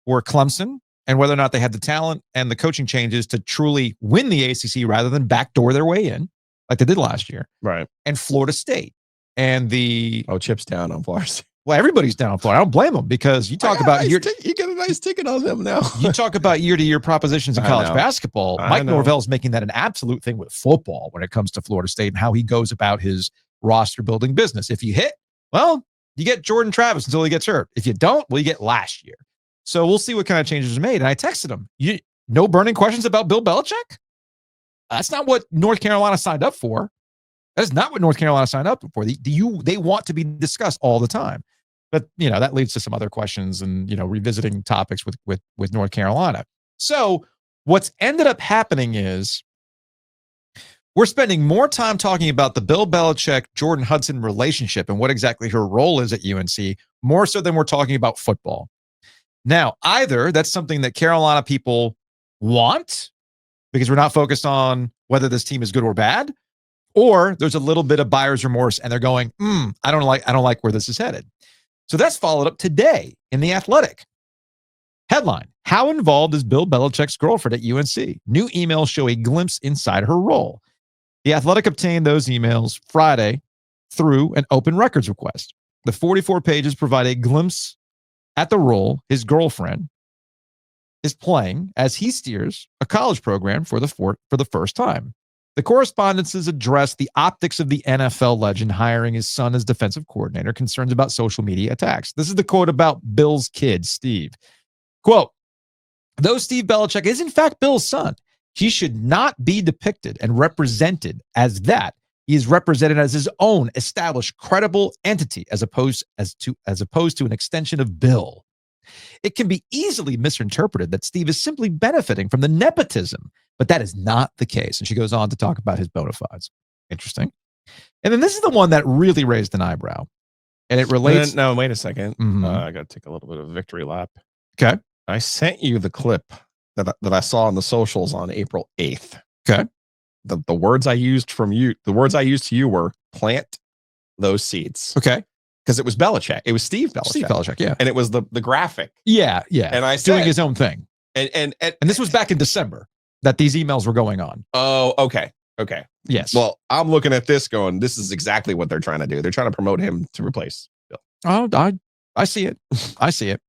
were Clemson and whether or not they had the talent and the coaching changes to truly win the ACC rather than backdoor their way in, like they did last year. Right. And Florida State. And Chip's down on Florida State. Well, everybody's down on Florida. I don't blame them because you talk about you get a nice ticket on them now. You talk about year-to-year propositions in college basketball. Mike Norvell's making that an absolute thing with football when it comes to Florida State and how he goes about his roster building business. If you hit, well, you get Jordan Travis until he gets hurt. If you don't, well, you get last year. So we'll see what kind of changes are made. And I texted him, no burning questions about Bill Belichick? That's not what North Carolina signed up for. That's not what North Carolina signed up for. They want to be discussed all the time. But, that leads to some other questions and, revisiting topics with North Carolina. So what's ended up happening is we're spending more time talking about the Bill Belichick, Jordan Hudson relationship and what exactly her role is at UNC, more so than we're talking about football. Now, either that's something that Carolina people want because we're not focused on whether this team is good or bad, or there's a little bit of buyer's remorse and they're going, I don't like where this is headed. So that's followed up today in The Athletic. Headline, how involved is Bill Belichick's girlfriend at UNC? New emails show a glimpse inside her role. The Athletic obtained those emails Friday through an open records request. The 44 pages provide a glimpse at the role his girlfriend is playing as he steers a college program for the first time. The correspondences address the optics of the NFL legend hiring his son as defensive coordinator, concerns about social media attacks. This is the quote about Bill's kid, Steve. Quote, though Steve Belichick is in fact Bill's son, he should not be depicted and represented as that. He is represented as his own established, credible entity as opposed to an extension of Bill. It can be easily misinterpreted that Steve is simply benefiting from the nepotism, but that is not the case. And she goes on to talk about his bona fides. Interesting. And then this is the one that really raised an eyebrow. And it relates. No, wait a second. I got to take a little bit of a victory lap. Okay. I sent you the clip that I saw on the socials on April 8th. Okay. The words I used to you were plant those seeds. Okay. Because it was Belichick. It was Steve Belichick. Steve Belichick, yeah. And it was the graphic. Yeah. And I said, doing his own thing. And this was back in December that these emails were going on. Oh, okay. Yes. Well, I'm looking at this going, this is exactly what they're trying to do. They're trying to promote him to replace Bill. Oh, I see it. I see it.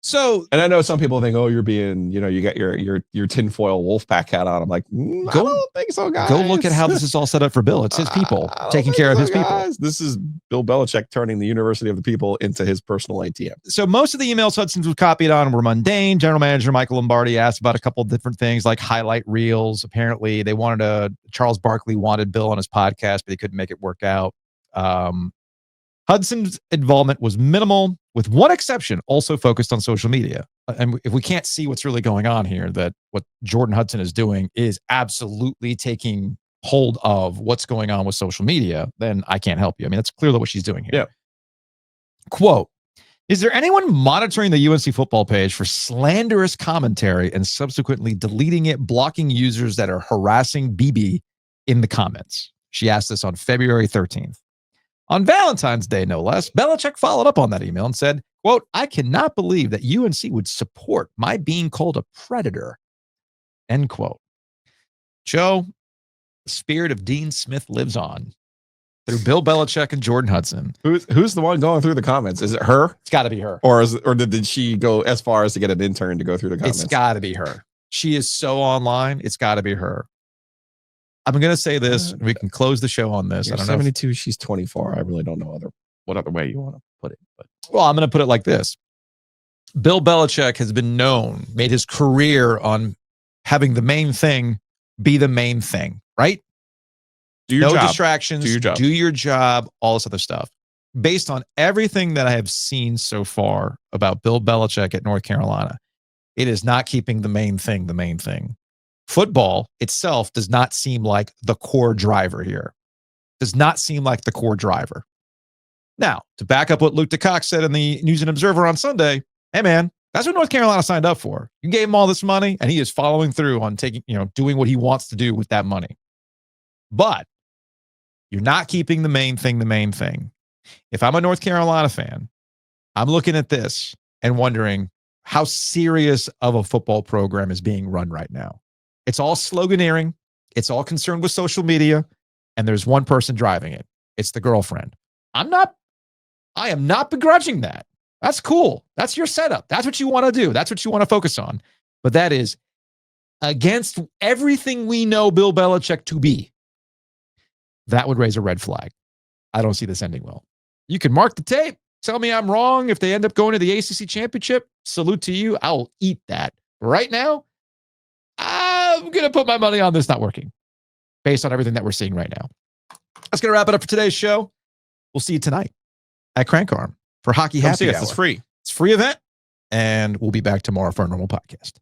So, and I know some people think, oh, you're being, you got your tinfoil wolf pack hat on. I'm like, I don't think so, guys. Go look at how this is all set up for Bill. It's his people taking care of his people. This is Bill Belichick turning the University of the People into his personal ATM. So most of the emails Hudson was copied on were mundane. General Manager Michael Lombardi asked about a couple of different things like highlight reels. Apparently, they Charles Barkley wanted Bill on his podcast, but he couldn't make it work out. Hudson's involvement was minimal, with one exception, also focused on social media. And if we can't see what's really going on here, that what Jordan Hudson is doing is absolutely taking hold of what's going on with social media, then I can't help you. I mean, that's clearly what she's doing here. Yeah. Quote, is there anyone monitoring the UNC football page for slanderous commentary and subsequently deleting it, blocking users that are harassing BB in the comments? She asked this on February 13th. On Valentine's Day, no less, Belichick followed up on that email and said, quote, I cannot believe that UNC would support my being called a predator, end quote. Joe, the spirit of Dean Smith lives on through Bill Belichick and Jordan Hudson. Who's the one going through the comments? Is it her? It's got to be her. Or did she go as far as to get an intern to go through the comments? It's got to be her. She is so online. It's got to be her. I'm going to say this. We can close the show on this. You're I don't know. 72. She's 24. I really don't know what other way you want to put it. But well, I'm going to put it like this. Bill Belichick has been made his career on having the main thing be the main thing, right? Do your no job. distractions. Do your job, all this other stuff. Based on everything that I have seen so far about Bill Belichick at North Carolina, it is not keeping the main thing the main thing. Football itself does not seem like the core driver here. Does not seem like the core driver. Now, to back up what Luke DeCock said in the News and Observer on Sunday, hey man, that's what North Carolina signed up for. You gave him all this money, and he is following through on doing what he wants to do with that money. But you're not keeping the main thing the main thing. If I'm a North Carolina fan, I'm looking at this and wondering how serious of a football program is being run right now. It's all sloganeering. It's all concerned with social media. And there's one person driving it. It's the girlfriend. I am not begrudging that. That's cool. That's your setup. That's what you want to do. That's what you want to focus on. But that is against everything we know Bill Belichick to be. That would raise a red flag. I don't see this ending well. You can mark the tape. Tell me I'm wrong. If they end up going to the ACC championship, salute to you. I'll eat that. Right now, I'm going to put my money on this not working based on everything that we're seeing right now. That's going to wrap it up for today's show. We'll see you tonight at Crank Arm for Hockey Happy Hour. It's free. It's a free event, and we'll be back tomorrow for our normal podcast.